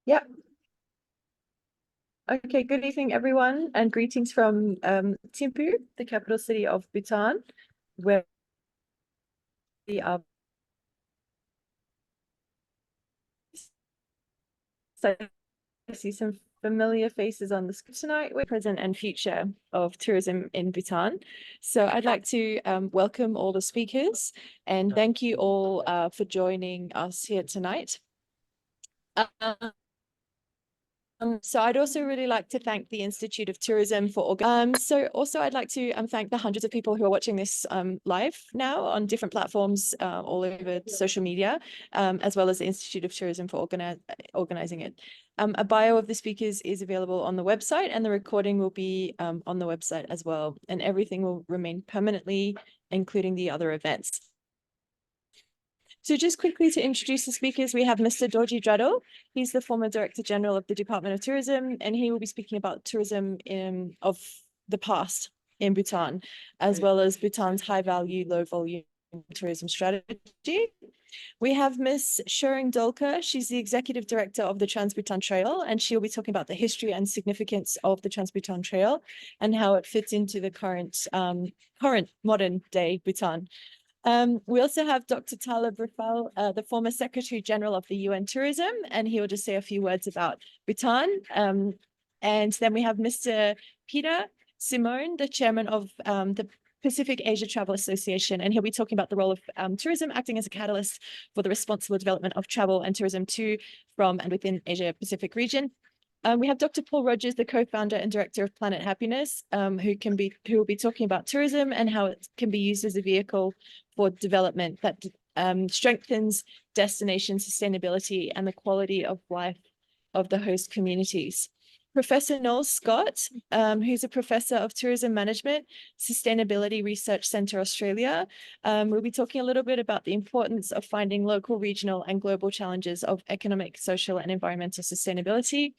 Yeah. Okay, good evening, everyone, and greetings from Thimphu, the capital city of Bhutan, where we are. So I see some familiar faces on the screen tonight. We're present and future of tourism in Bhutan. So I'd like to welcome all the speakers and thank you all for joining us here tonight. So I'd also really like to thank the Institute of Tourism for so also I'd like to thank the hundreds of people who are watching this live now on different platforms all over social media, as well as the Institute of Tourism for organizing it. A bio of the speakers is available on the website, and the recording will be on the website as well, and everything will remain permanently, including the other events. So just quickly to introduce the speakers, we have Mr. Dorji Dradel. He's the former Director General of the Department of Tourism, and he will be speaking about tourism of the past in Bhutan, as well as Bhutan's high-value, low-volume tourism strategy. We have Ms. Shering Dolka. She's the Executive Director of the Trans-Bhutan Trail, and she'll be talking about the history and significance of the Trans-Bhutan Trail and how it fits into the current modern-day Bhutan. We also have Dr. Tala Brifal, the former Secretary General of the UN Tourism, and he will just say a few words about Bhutan. And then we have Mr. Peter Simone, the Chairman of the Pacific Asia Travel Association, and he'll be talking about the role of tourism acting as a catalyst for the responsible development of travel and tourism to, from, and within Asia Pacific region. We have Dr. Paul Rogers, the co-founder and director of Planet Happiness, who will be talking about tourism and how it can be used as a vehicle for development that strengthens destination sustainability and the quality of life of the host communities. Professor Noel Scott, who's a professor of tourism management, Sustainability Research Centre Australia. We'll be talking a little bit about the importance of finding local, regional and global challenges of economic, social and environmental sustainability.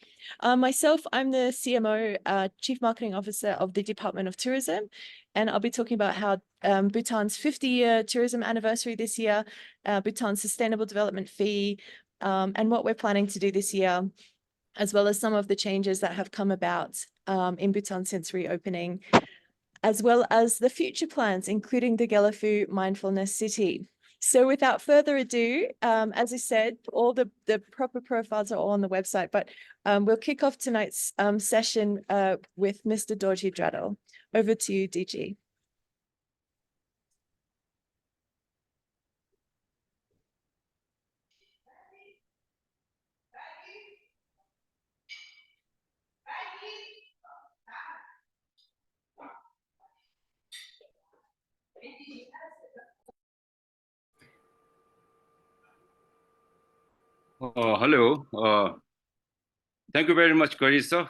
Myself, I'm the CMO, Chief Marketing Officer of the Department of Tourism, and I'll be talking about how Bhutan's 50-year tourism anniversary this year, Bhutan's Sustainable Development Fee, and what we're planning to do this year, as well as some of the changes that have come about in Bhutan since reopening, as well as the future plans, including the Gellifu Mindfulness City. So without further ado, as I said, all the proper profiles are all on the website, but we'll kick off tonight's session with Mr. Dorji Dradel. Over to you, DG. Hello. Thank you very much, Carissa,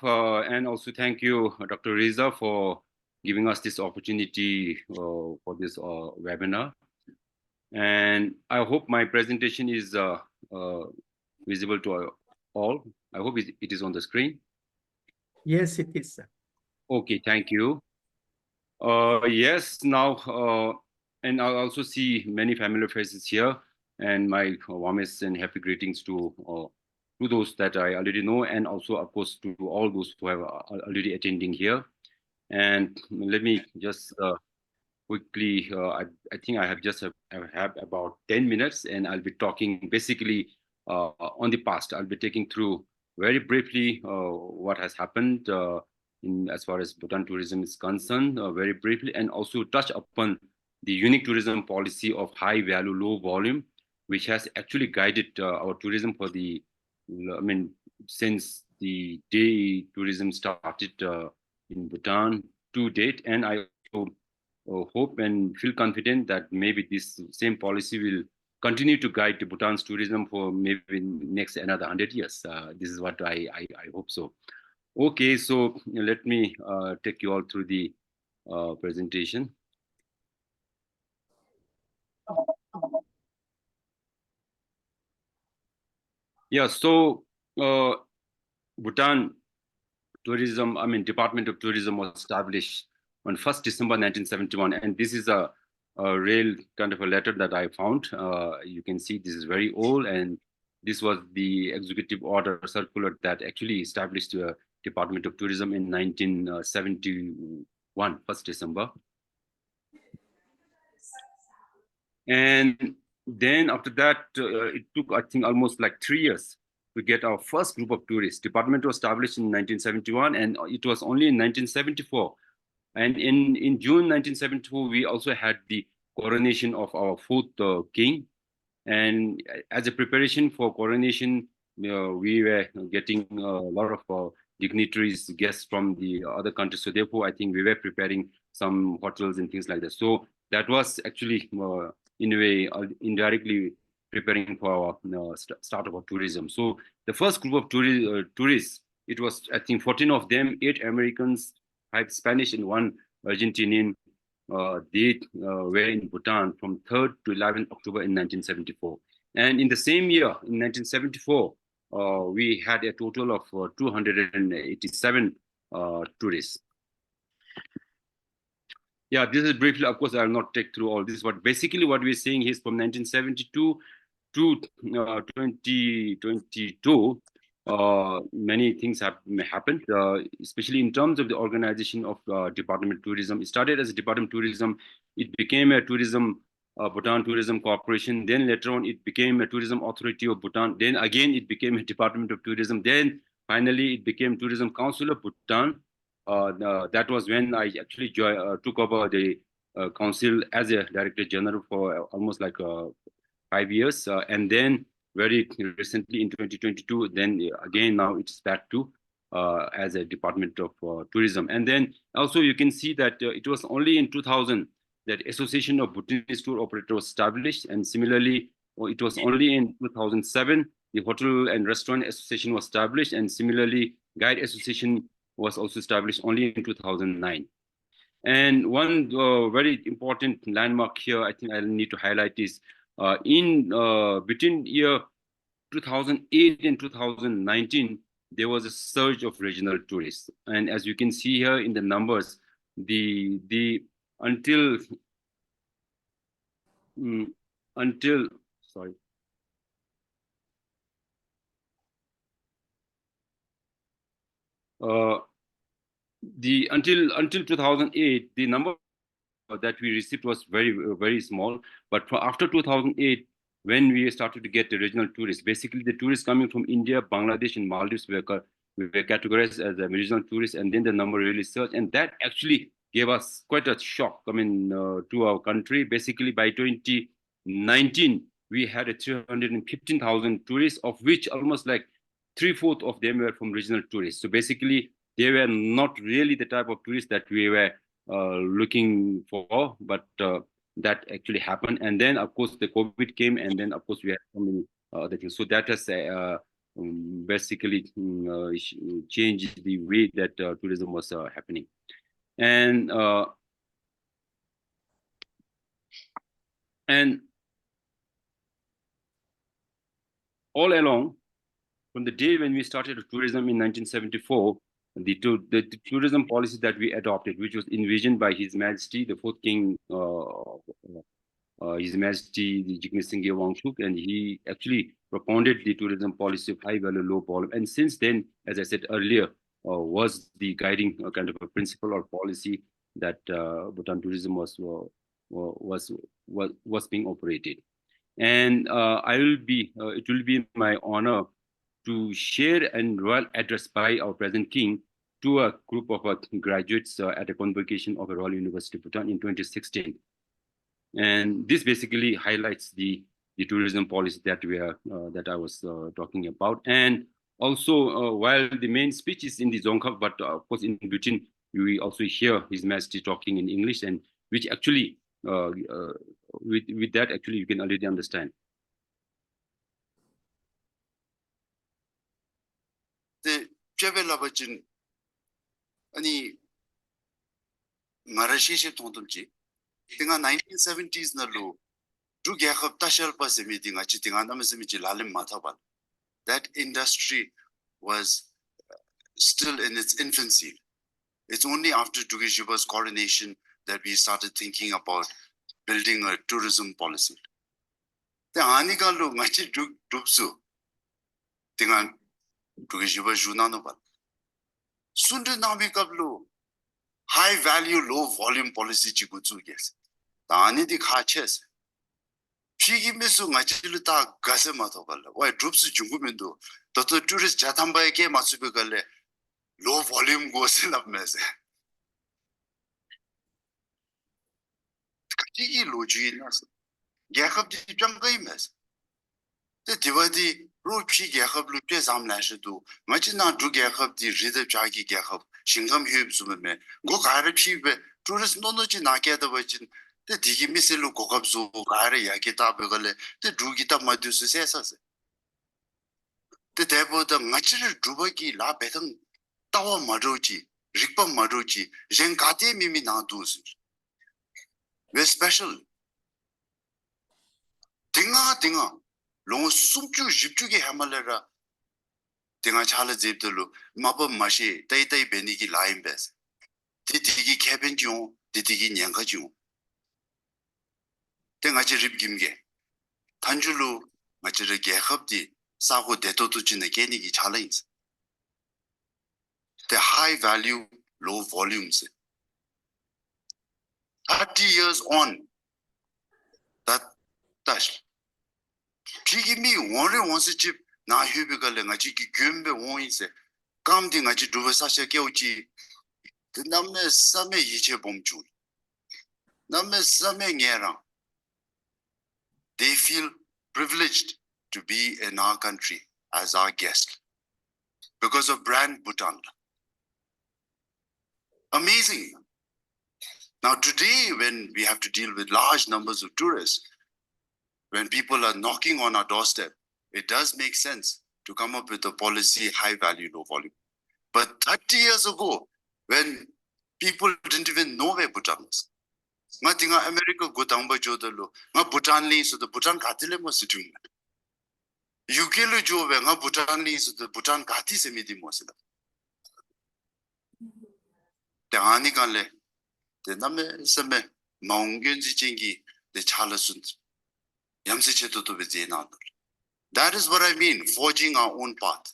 and also thank you, Dr. Riza, for giving us this opportunity for this webinar. And I hope my presentation is visible to all. I hope it is on the screen. Yes, it is, sir. Okay, thank you. Yes, now, and I also see many familiar faces here, and my warmest and happy greetings to those that I already know, and also, of course, to all those who have already attending here. And let me just quickly, I think I have about 10 minutes, and I'll be talking basically on the past. I'll be taking through very briefly what has happened as far as Bhutan tourism is concerned, very briefly, and also touch upon the unique tourism policy of high value, low volume, which has actually guided our tourism for since the day tourism started in Bhutan to date. And I also hope and feel confident that maybe this same policy will continue to guide Bhutan's tourism for maybe next another 100 years. This is what I hope so. Okay, so let me take you all through the presentation. Yeah, so Bhutan tourism, Department of Tourism was established on 1st December 1971, and this is a real kind of a letter that I found. You can see this is very old, and This was the executive order circular that actually established the Department of Tourism in 1971, 1st December. And then after that, it took, I think, almost like 3 years to get our first group of tourists. Department was established in 1971, and it was only in 1974. And in June 1974, we also had the coronation of our fourth king. And as a preparation for coronation, we were getting a lot of dignitaries, guests from the other countries. So therefore, I think we were preparing some hotels and things like that. So that was actually, in a way, indirectly preparing for our start of our tourism. So the first group of tourists, it was, I think, 14 of them, 8 Americans, 5 Spanish, and 1 Argentinian. They were in Bhutan from 3rd to 11th October in 1974. And in the same year, in 1974, we had a total of 287 tourists. Yeah, this is briefly, of course, I will not take through all this, but basically what we're saying is from 1972 to 2022, many things have happened, especially in terms of the organization of Department of Tourism. It started as a Department of Tourism. It became a Bhutan Tourism Corporation. Then later on, it became a Tourism Authority of Bhutan. Then again, it became a Department of Tourism. Then finally, it became Tourism Council of Bhutan. That was when I actually took over the council as a Director General for almost like 5 years. And then very recently in 2022, then again, now it's back to as a Department of Tourism. And then also you can see that it was only in 2000 that Association of Bhutanese Tour Operators was established. And similarly, it was only in 2007, the Hotel and Restaurant Association was established. And similarly, Guide Association was also established only in 2009. And one very important landmark here, I think I need to highlight is between year 2008 and 2019, there was a surge of regional tourists. And as you can see here in the numbers, until sorry. Until 2008, the number that we received was very small. But after 2008, when we started to get the regional tourists, basically the tourists coming from India, Bangladesh, and Maldives were categorized as a regional tourists, and then the number really surged, and that actually gave us quite a shock. I mean, to our country. Basically, by 2019, we had a 315,000 tourists, of which almost like 3/4 of them were from regional tourists. So basically, they were not really the type of tourists that we were looking for, but that actually happened. And then, of course, the COVID came, and then, of course, we had so many other things. So that has basically changed the way that tourism was happening. And all along, from the day when we started tourism in 1974, the tourism policy that we adopted, which was envisioned by His Majesty, the fourth King, His Majesty, the Jigme Singye Wangchuk, and he actually propounded the tourism policy of high value, low volume. And since then, as I said earlier, was the guiding kind of a principle or policy that Bhutan tourism was being operated. And it will be my honor to share an royal address by our present king to a group of graduates at a convocation of a Royal University of Bhutan in 2016. And this basically highlights the tourism policy that I was talking about. And also, while the main speech is in the Dzongkhap, but of course in between, we also hear His Majesty talking in English, and which actually, with that, actually, you can already understand. The Chevelabachin Ani Marashi Tondulji, Tinga 1970s Nalu, Drew Gakab Tashal meeting achiting Anamazimichi Lalim Mataban. That industry was still in its infancy. It's only after Dugishiba's coronation that we started thinking about building a tourism policy. The Anikalu Machi Dupsu, Dengan duga jiba juna no ba. Sunde nami kablu high value low volume policy chigu chu yes. Tani di khaches. Pigi mesu ngachilu ta gase ma to bal. Why troops jungu mendo. Toto tourist jatamba ke masube gale low volume go se lab mese. Pigi loji nas. Yakab di jangai mes. The divadi ro pigi yakab lu pe zam la shidu. Machina du yakab di ride jagi yakab. Shingam hyub sume me. Go gare pibe tourist nono ji na ke da bachin. The digi miselu gokab zu gare yakita begale. The drugita madus sesas. The debo the natural drubaki la betang tawa maroji, rikpa maroji, jengate mimi na dus. We're special. Tinga, long sumchu jipchuki hamalera. Tinga chala zipdulu, mapa mashi, tay beniki laim bes. Titigi cabin jung, titigi nyanga jung. Tinga rip gimge. Tanjulu, machira gehabdi, sago detotu chine geniki challenge. The high value, low volumes. 30 years on, that's Pigi me one once a chip, na hubical and a cheeky gumbe one is a counting at Duvasasha Kyochi. The number Same Yiche Bomchu. Number Same Yera. They feel privileged to be in our country as our guest because of brand Bhutan. Amazing. Now, today, when we have to deal with large numbers of tourists, when people are knocking on our doorstep, it does make sense to come up with a policy, high value, low volume. But 30 years ago, when people didn't even know where Bhutan was, I think America go down by Jodalo, Bhutan li, so the Bhutan Katile was sitting. UK lo jo nga Bhutan li, so the Bhutan Kati se midi mosida. The Anikale, the Name Same, Maungenji Chingi, the Charlesons. That is what I mean, forging our own path.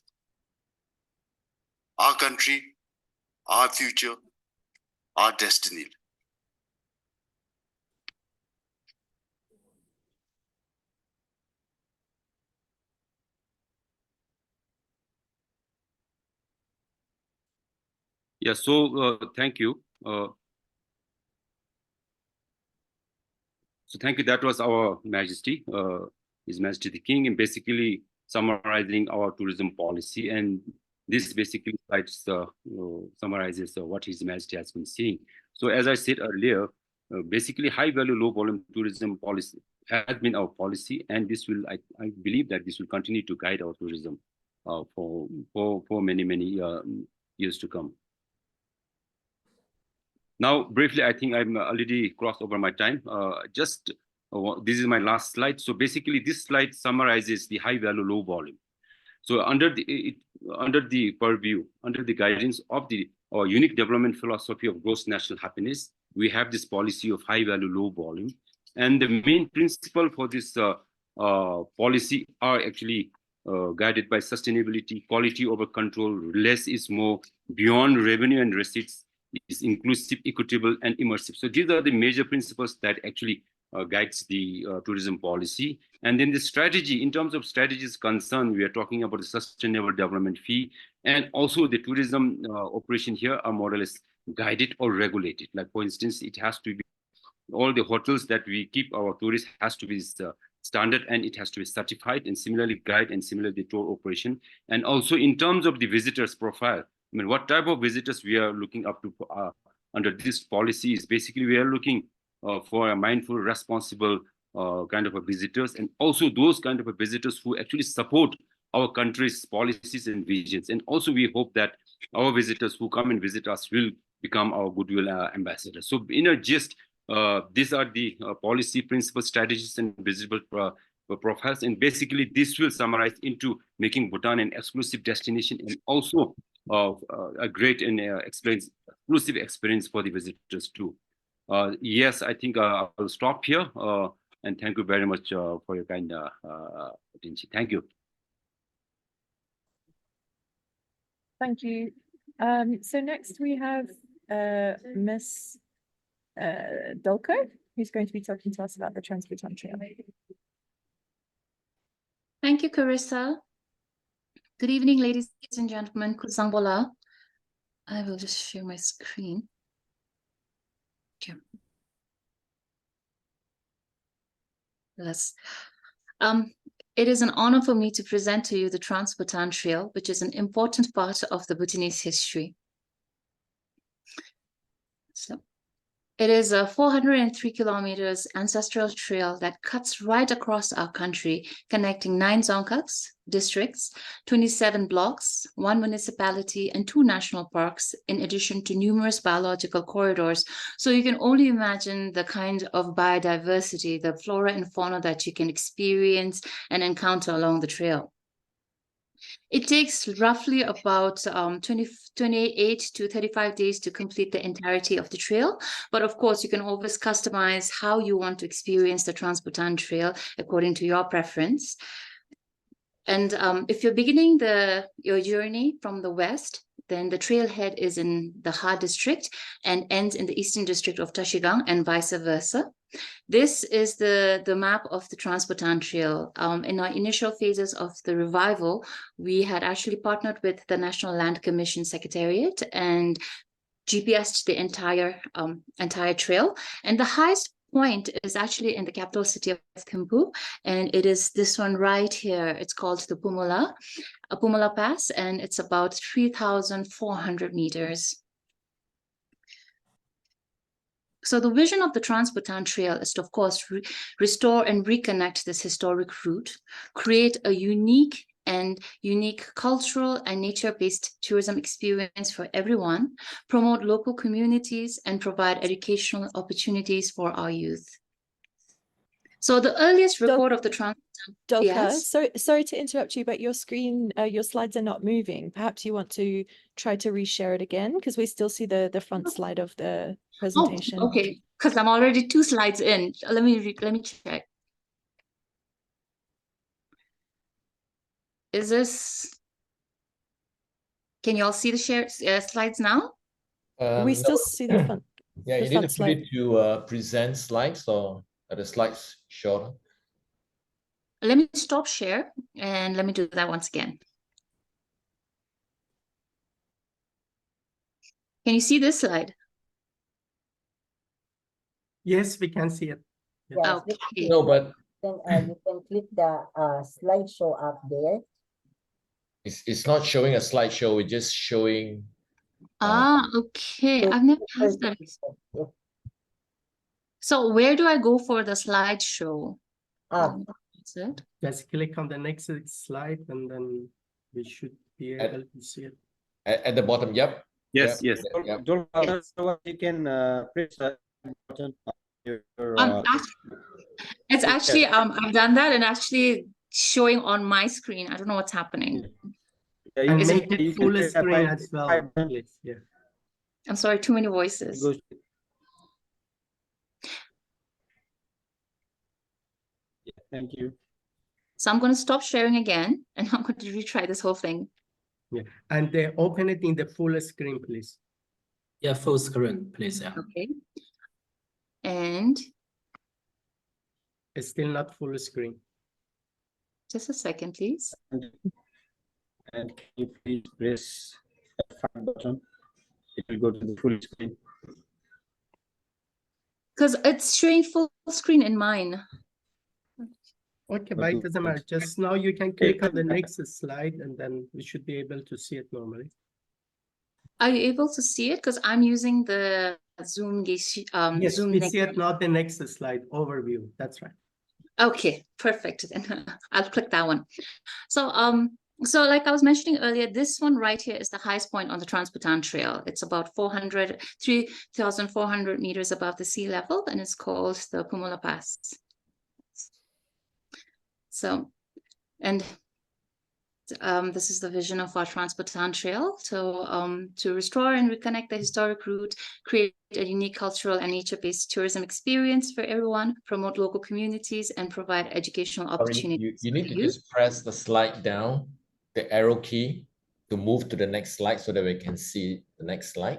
Our country, our future, our destiny. Yeah, so thank you. So thank you. That was Our Majesty, His Majesty the King, and basically summarizing our tourism policy. And this basically summarizes what His Majesty has been saying. So as I said earlier, basically high value, low volume tourism policy has been our policy, and this will, I believe that this will continue to guide our tourism for many years to come. Now, briefly, I think I'm already crossed over my time. This is my last slide. So basically, this slide summarizes the high value, low volume. So under the purview, under the guidance of the unique development philosophy of gross national happiness, we have this policy of high value, low volume. And the main principle for this policy are actually guided by sustainability, quality over control, less is more, beyond revenue and receipts, is inclusive, equitable, and immersive. So these are the major principles that actually guides the tourism policy. And then the strategy, in terms of strategies concerned, we are talking about the sustainable development fee, and also the tourism operation here are more or less guided or regulated. Like for instance, it has to be, all the hotels that we keep our tourists has to be standard, and it has to be certified, and similarly guide, and similarly the tour operation. And also in terms of the visitors profile, I mean, what type of visitors we are looking up to under this policy is basically we are looking for a mindful, responsible kind of a visitors, and also those kind of a visitors who actually support our country's policies and visions. And also we hope that our visitors who come and visit us will become our goodwill ambassadors. So in a gist, these are the policy principles, strategies, and visible profiles. And basically this will summarize into making Bhutan an exclusive destination, and also a great and exclusive experience for the visitors too. Yes, I think I'll stop here. And thank you very much for your kind attention. Thank you. Thank you. So next we have Miss Dolko, who's going to be talking to us about the Trans-Bhutan Trail. Thank you, Carissa. Good evening, ladies and gentlemen. Kusang bola. I will just share my screen. Okay. It is an honor for me to present to you the Trans-Bhutan Trail, which is an important part of the Bhutanese history. So, it is a 403 kilometers ancestral trail that cuts right across our country, connecting 9 dzongkhas, districts, 27 blocks, 1 municipality, and 2 national parks, in addition to numerous biological corridors. So you can only imagine the kind of biodiversity, the flora and fauna that you can experience and encounter along the trail. It takes roughly about 28 to 35 days to complete the entirety of the trail. But of course, you can always customize how you want to experience the Trans-Bhutan Trail according to your preference. And if you're beginning your journey from the west, then the trailhead is in the Ha district and ends in the eastern district of Tashigang and vice versa. This is the map of the Trans-Bhutan Trail. In our initial phases of the revival, we had actually partnered with the National Land Commission Secretariat and GPSed the entire trail. And the highest point is actually in the capital city of Thimphu, and it is this one right here. It's called the Pumala Pass, and it's about 3,400 meters. So the vision of the Trans-Bhutan Trail is to, of course, restore and reconnect this historic route, create a unique cultural and nature-based tourism experience for everyone, promote local communities, and provide educational opportunities for our youth. So the earliest record of the Trans-Bhutan... Dolka, Yes? sorry to interrupt you, but your screen, your slides are not moving. Perhaps you want to try to reshare it again, because we still see the front slide of the presentation. Oh, okay, because I'm already 2 slides in. Let me check. Is this... Can you all see the slides now? We still see the front. Yeah, the you need front to slide. put it to present slides, or are the slides shorter? Let me stop share and let me do that once again. Can you see this slide? Yes, we can see it. Yes, Okay. No, but then you can click the slideshow up there. it's not showing a slideshow. It's just showing. Okay. So I've never had first that. yeah. So where do I go for the slideshow? Up. That's it. Just click on the next slide and then we should be able to see it. At the bottom. Yep. Yes, Yep. yes. Yep. Don't Yes. you can press the button on your It's actually I've done that and actually showing on my screen. I don't know what's happening. yeah, And Is it- make it full screen as well, please. Yeah. I'm sorry, too many voices. Thank you. So I'm going to stop sharing again and I'm going to retry this whole thing. Yeah. And open it in the full screen, please. Yeah, full screen, please. Yeah. Okay. And It's still not full screen. just a second, please. And can you please press the F5 button? It will go to the full screen. Because it's showing full screen in mine. Okay, but it doesn't matter. Just now you can click on the next slide and then we should be able to see it normally. Are you able to see it? Because I'm using the Zoom. Yes, Zoom we next. see it, not the next slide, overview. That's right. Okay, perfect. Then I'll click that one. So like I was mentioning earlier, this one right here is the highest point on the Trans-Bhutan Trail. It's about 3,400 meters above the sea level, and it's called the Pumala Pass. So, and this is the vision of our Trans-Bhutan Trail to restore and reconnect the historic route, create a unique cultural and nature-based tourism experience for everyone, promote local communities, and provide educational Sorry, opportunities. you need to for just press the slide down, the arrow key, to move to the next slide so that we can see the next slide?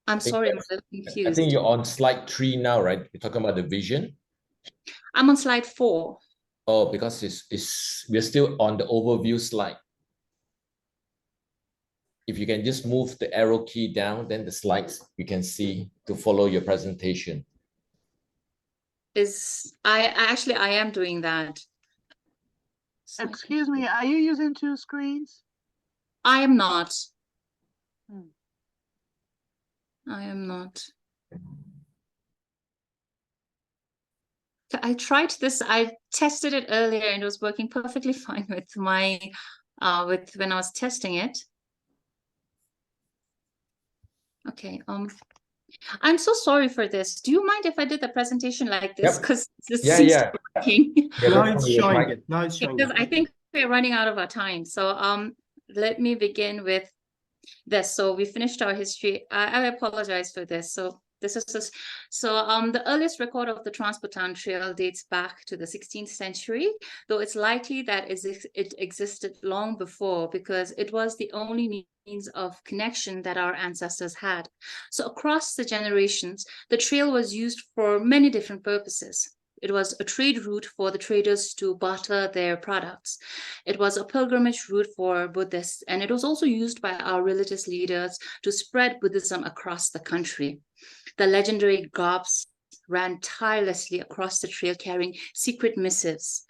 I'm sorry, I'm a little I confused. think you're on slide 3 now, right? You're talking about the vision. I'm on slide 4. Oh, because we're still on the overview slide. If you can just move the arrow key down, then the slides you can see to follow your presentation. I am doing that. Excuse me, are you using 2 screens? I am not. I am not. I tried this. I tested it earlier and it was working perfectly fine with my when I was testing it. Okay. I'm so sorry for this. Do you mind if I did the presentation like this? Yep. Because this Yeah, seems yeah. to be working. Yeah, Now that's it's fine, you're showing right. it. Now it's showing Because it. I think we're running out of our time. So let me begin with this. So we finished our history. I apologize for this. So this is just, the earliest record of the Trans-Bhutan Trail dates back to the 16th century, though it's likely that it existed long before because it was the only means of connection that our ancestors had. So across the generations, the trail was used for many different purposes. It was a trade route for the traders to barter their products. It was a pilgrimage route for Buddhists, and it was also used by our religious leaders to spread Buddhism across the country. The legendary gobs ran tirelessly across the trail carrying secret missives.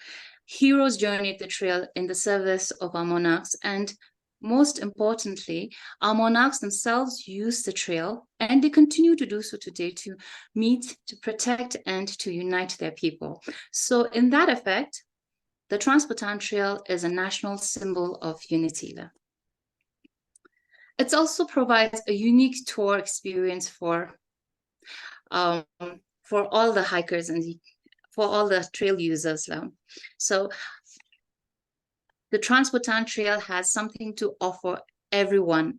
Heroes journeyed the trail in the service of our monarchs, and most importantly, our monarchs themselves used the trail, and they continue to do so today to meet, to protect, and to unite their people. So in that effect, the Trans-Bhutan Trail is a national symbol of unity. It also provides a unique tour experience for all the hikers and for all the trail users. So the Trans-Bhutan Trail has something to offer everyone.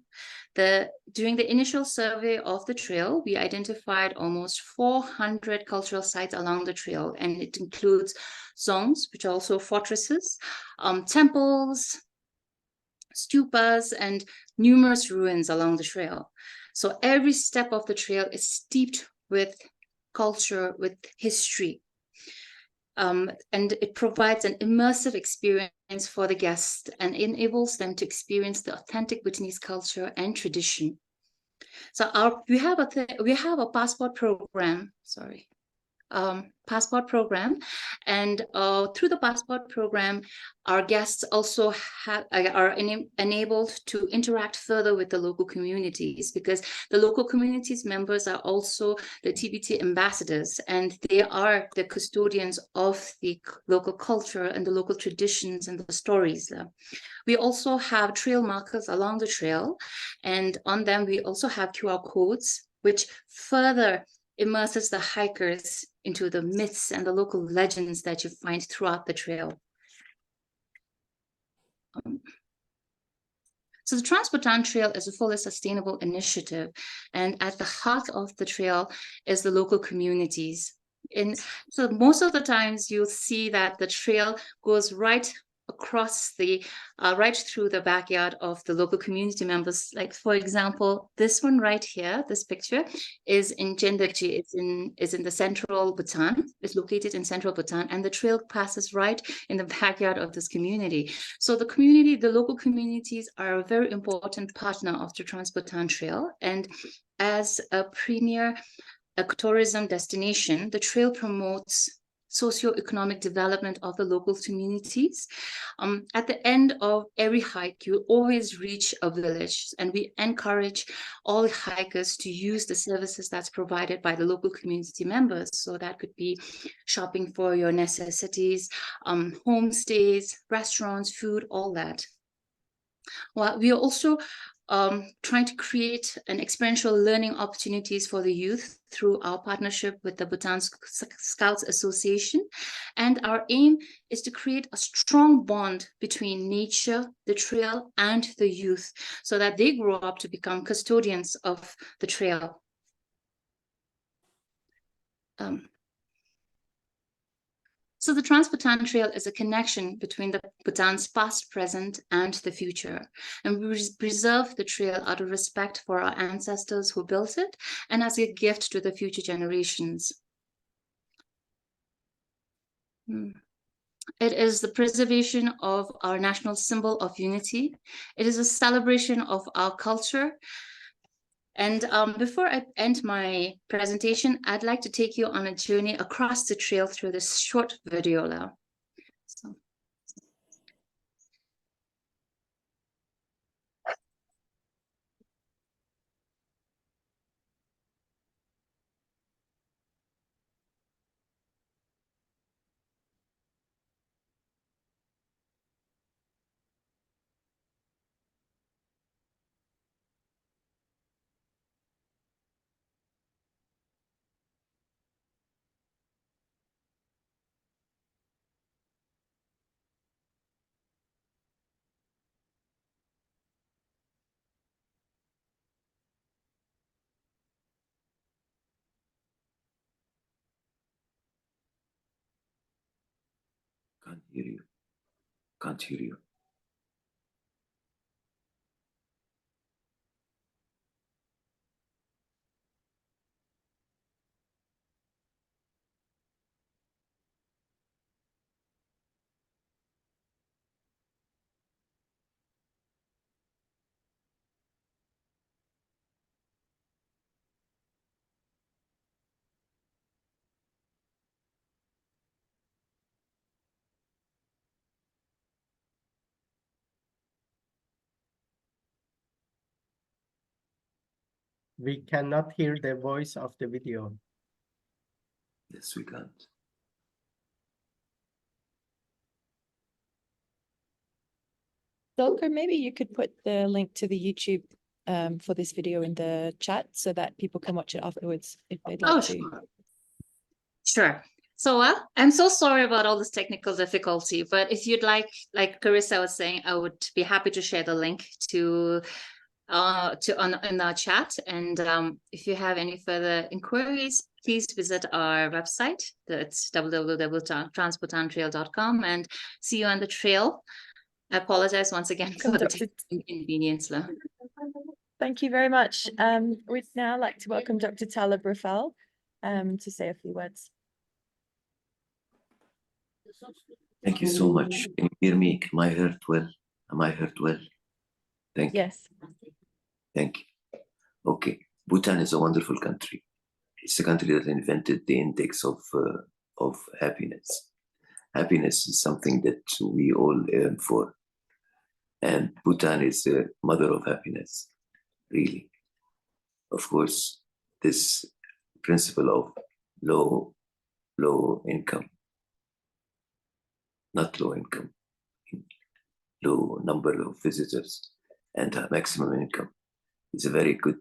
During the initial survey of the trail, we identified almost 400 cultural sites along the trail, and it includes zones, which are also fortresses, temples, stupas, and numerous ruins along the trail. So every step of the trail is steeped with culture, with history. And it provides an immersive experience for the guests and enables them to experience the authentic Bhutanese culture and tradition. So we have a passport program. Passport program, and through the passport program, our guests also are enabled to interact further with the local communities, because the local communities members are also the TBT ambassadors, and they are the custodians of the local culture and the local traditions and the stories. We also have trail markers along the trail, and on them we also have QR codes, which further immerses the hikers into the myths and the local legends that you find throughout the trail. So the Trans-Bhutan Trail is a fully sustainable initiative, and at the heart of the trail is the local communities. And so most of the times you'll see that the trail goes right across right through the backyard of the local community members. Like, for example, this one right here, this picture is in Chendachi. It's in the central Bhutan. It's located in central Bhutan, and the trail passes right in the backyard of this community. So the local communities are a very important partner of the Trans-Bhutan Trail, and as a premier tourism destination, the trail promotes socioeconomic development of the local communities. At the end of every hike, you always reach a village, and we encourage all hikers to use the services that's provided by the local community members. So that could be shopping for your necessities, homestays, restaurants, food, all that. Well, we are also trying to create an experiential learning opportunities for the youth through our partnership with the Bhutan Scouts Association. And our aim is to create a strong bond between nature, the trail, and the youth, so that they grow up to become custodians of the trail. So the Trans-Bhutan Trail is a connection between the Bhutan's past, present, and the future. And we preserve the trail out of respect for our ancestors who built it and as a gift to the future generations. It is the preservation of our national symbol of unity. It is a celebration of our culture. And before I end my presentation, I'd like to take you on a journey across the trail through this short video now. So. Can't hear you. Can't hear you. We cannot hear the voice of the video. Yes, we can't. Zolko, maybe you could put the link to the YouTube for this video in the chat so that people can watch it afterwards if they'd like to. Sure. So I'm so sorry about all this technical difficulty, but if you'd like Carissa was saying, I would be happy to share the link to in our chat. And if you have any further inquiries, please visit our website. That's www.transbhutantrail.com, and see you on the trail. I apologize once again for the inconvenience. Thank you very much. We'd now like to welcome Dr. Talib Rafal to say a few words. Thank you so much. Can you hear me? Am I heard well? Am I heard well? Thank you. Yes. Thank you. Okay. Bhutan is a wonderful country. It's a country that invented the index of happiness. Happiness is something that we all yearn for. And Bhutan is the mother of happiness, really. Of course, this principle of low income, not low income, low number of visitors and maximum income is a very good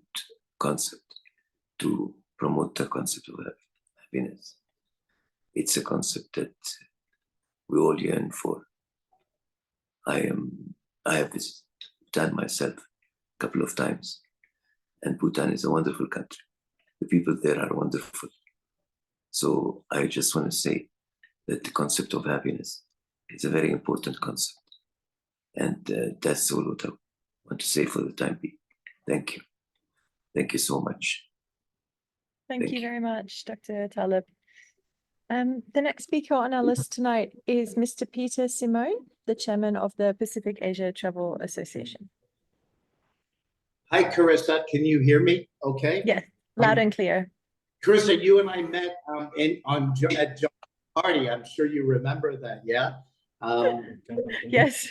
concept to promote the concept of happiness. It's a concept that we all yearn for. I have visited Bhutan myself a couple of times, and Bhutan is a wonderful country. The people there are wonderful. So I just want to say that the concept of happiness is a very important concept. And that's all what I want to say for the time being. Thank you. Thank you so much. Thank you very much, Dr. Talib. The next speaker on our list tonight is Mr. Peter Simone, the chairman of the Pacific Asia Travel Association. Hi, Carissa. Can you hear me? Okay. Yes, loud and clear. Carissa, you and I met at John's party. I'm sure you remember that, yeah? Yes.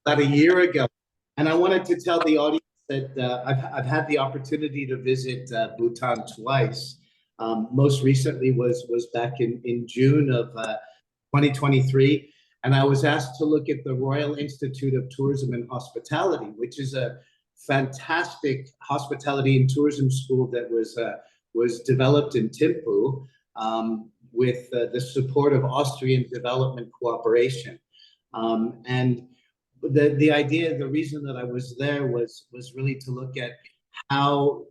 about a year ago. And I wanted to tell the audience that I've had the opportunity to visit Bhutan twice. Most recently was back in June of 2023. And I was asked to look at the Royal Institute of Tourism and Hospitality, which is a fantastic hospitality and tourism school that was developed in Thimphu with the support of Austrian Development Cooperation. And the idea, the reason that I was there was really to look at how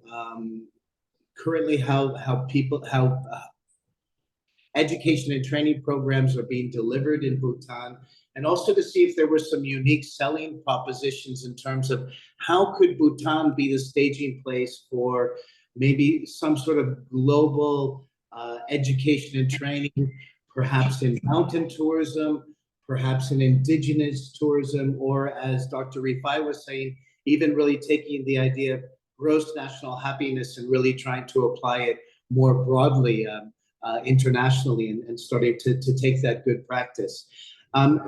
currently how education and training programs are being delivered in Bhutan, and also to see if there were some unique selling propositions in terms of how could Bhutan be the staging place for maybe some sort of global education and training, perhaps in mountain tourism, perhaps in indigenous tourism, or as Dr. Rifai was saying, even really taking the idea of gross national happiness and really trying to apply it more broadly internationally and starting to take that good practice.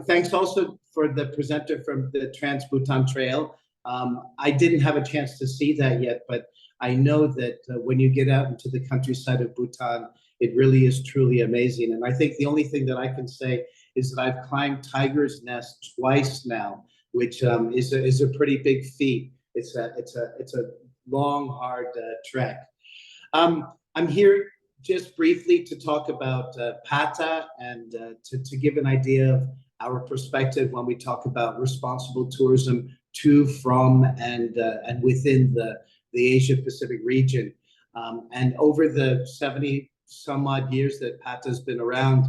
Thanks also for the presenter from the Trans-Bhutan Trail. I didn't have a chance to see that yet, but I know that when you get out into the countryside of Bhutan, it really is truly amazing. And I think the only thing that I can say is that I've climbed Tiger's Nest twice now, which is a pretty big feat. It's a long, hard trek. I'm here just briefly to talk about PATA and to give an idea of our perspective when we talk about responsible tourism to, from, and within the Asia Pacific region. And over the 70 some odd years that PATA has been around,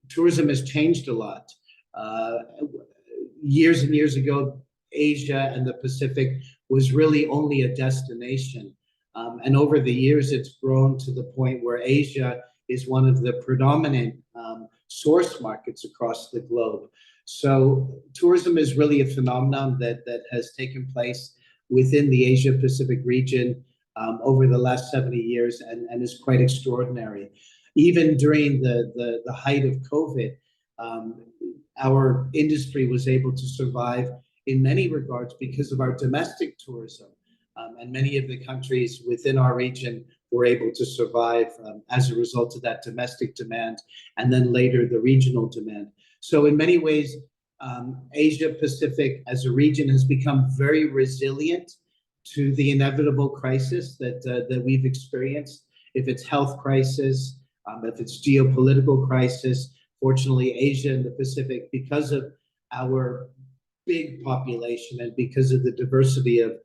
tourism has changed a lot. Years and years ago, Asia and the Pacific was really only a destination. And over the years, it's grown to the point where Asia is one of the predominant source markets across the globe. So tourism is really a phenomenon that has taken place within the Asia Pacific region over the last 70 years and is quite extraordinary. Even during the height of COVID, our industry was able to survive in many regards because of our domestic tourism. And many of the countries within our region were able to survive as a result of that domestic demand, and then later the regional demand. So in many ways, Asia Pacific as a region has become very resilient to the inevitable crisis that we've experienced. If it's health crisis, if it's geopolitical crisis, fortunately, Asia and the Pacific, because of our big population and because of the diversity of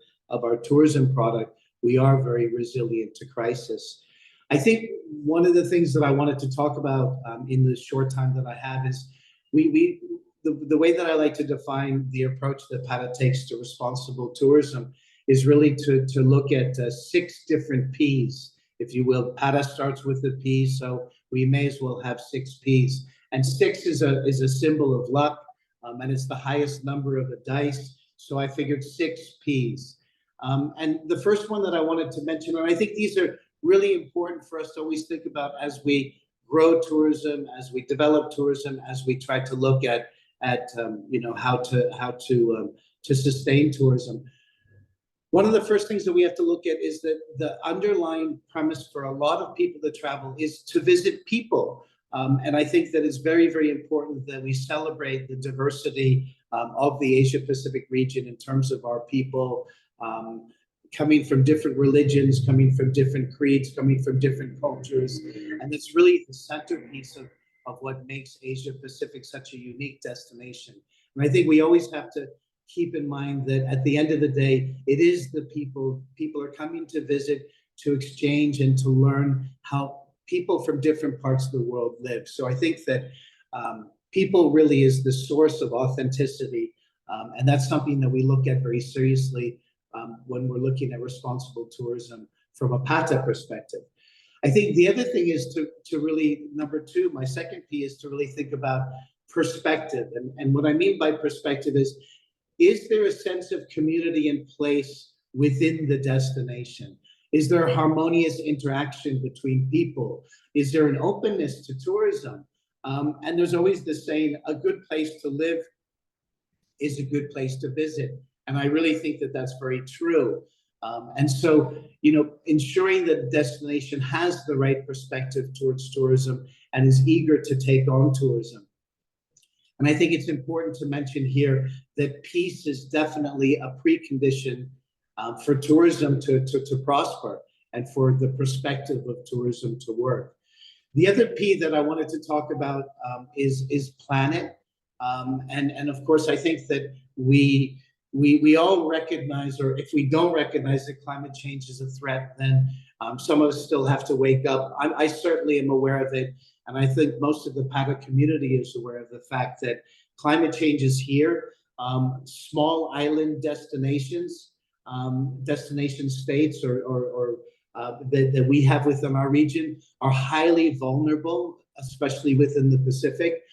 our tourism product, we are very resilient to crisis. I think one of the things that I wanted to talk about in the short time that I have is the way that I like to define the approach that PATA takes to responsible tourism is really to look at 6 different P's, if you will. PATA starts with the P, so we may as well have 6 P's. And 6 is a symbol of luck, and it's the highest number of the dice. So I figured 6 P's. And the first one that I wanted to mention, and I think these are really important for us to always think about as we grow tourism, as we develop tourism, as we try to look at you know, how to sustain tourism. One of the first things that we have to look at is that the underlying premise for a lot of people that travel is to visit people. And I think that it's very, very important that we celebrate the diversity of the Asia Pacific region in terms of our people, coming from different religions, coming from different creeds, coming from different cultures. And it's really the centerpiece of what makes Asia Pacific such a unique destination. And I think we always have to keep in mind that at the end of the day, it is the people. People are coming to visit, to exchange, and to learn how people from different parts of the world live. So I think that people really is the source of authenticity. And that's something that we look at very seriously when we're looking at responsible tourism from a PATA perspective. I think the other thing is to really, number 2, my second P is to really think about perspective. And what I mean by perspective is there a sense of community in place within the destination? Is there a harmonious interaction between people? Is there an openness to tourism? And there's always the saying, a good place to live is a good place to visit. And I really think that that's very true. And so, you know, ensuring that the destination has the right perspective towards tourism and is eager to take on tourism. And I think it's important to mention here that peace is definitely a precondition for tourism to prosper and for the perspective of tourism to work. The other P that I wanted to talk about is planet. And of course, I think that we we all recognize, or if we don't recognize that climate change is a threat, then some of us still have to wake up. I certainly am aware of it, and I think most of the PADA community is aware of the fact that climate change is here. Small island destinations, destination states, that we have within our region are highly vulnerable, especially within the Pacific.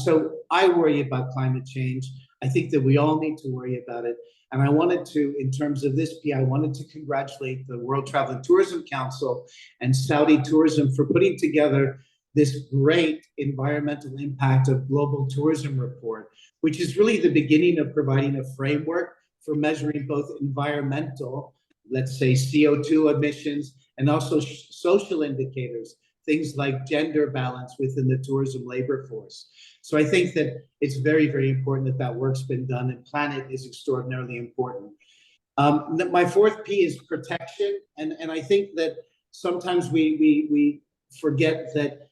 So I worry about climate change. I think that we all need to worry about it. And I wanted to, in terms of this PI, I wanted to congratulate the World Travel and Tourism Council and Saudi Tourism for putting together this great environmental impact of global tourism report, which is really the beginning of providing a framework for measuring both environmental, let's say CO2 emissions, and also social indicators, things like gender balance within the tourism labor force. So I think that it's very, very important that that work's been done, and planet is extraordinarily important. My fourth P is protection. And I think that sometimes we forget that,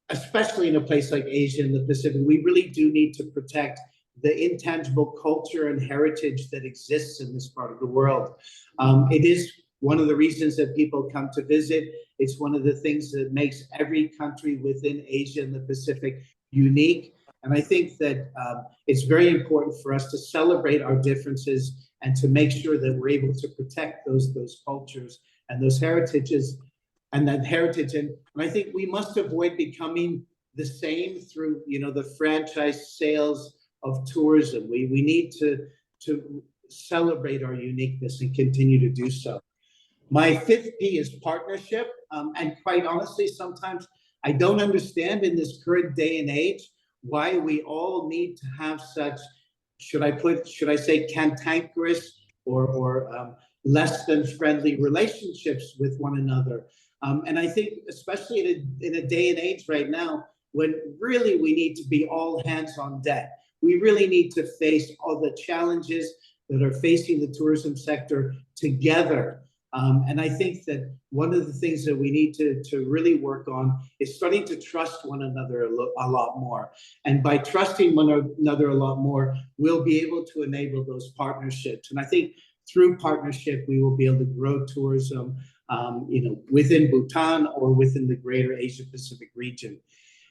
especially in a place like Asia and the Pacific, we really do need to protect the intangible culture and heritage that exists in this part of the world. It is one of the reasons that people come to visit. It's one of the things that makes every country within Asia and the Pacific unique. And I think that it's very important for us to celebrate our differences and to make sure that we're able to protect those cultures and those heritages and that heritage. And I think we must avoid becoming the same through, the franchise sales of tourism. We need to celebrate our uniqueness and continue to do so. My fifth P is partnership. And quite honestly, sometimes I don't understand in this current day and age why we all need to have such, should I say cantankerous or less than friendly relationships with one another. And I think especially in a day and age right now, when really we need to be all hands on deck. We really need to face all the challenges that are facing the tourism sector together. And I think that one of the things that we need to really work on is starting to trust one another a lot more. And by trusting one another a lot more, we'll be able to enable those partnerships. And I think through partnership, we will be able to grow tourism, within Bhutan or within the greater Asia Pacific region.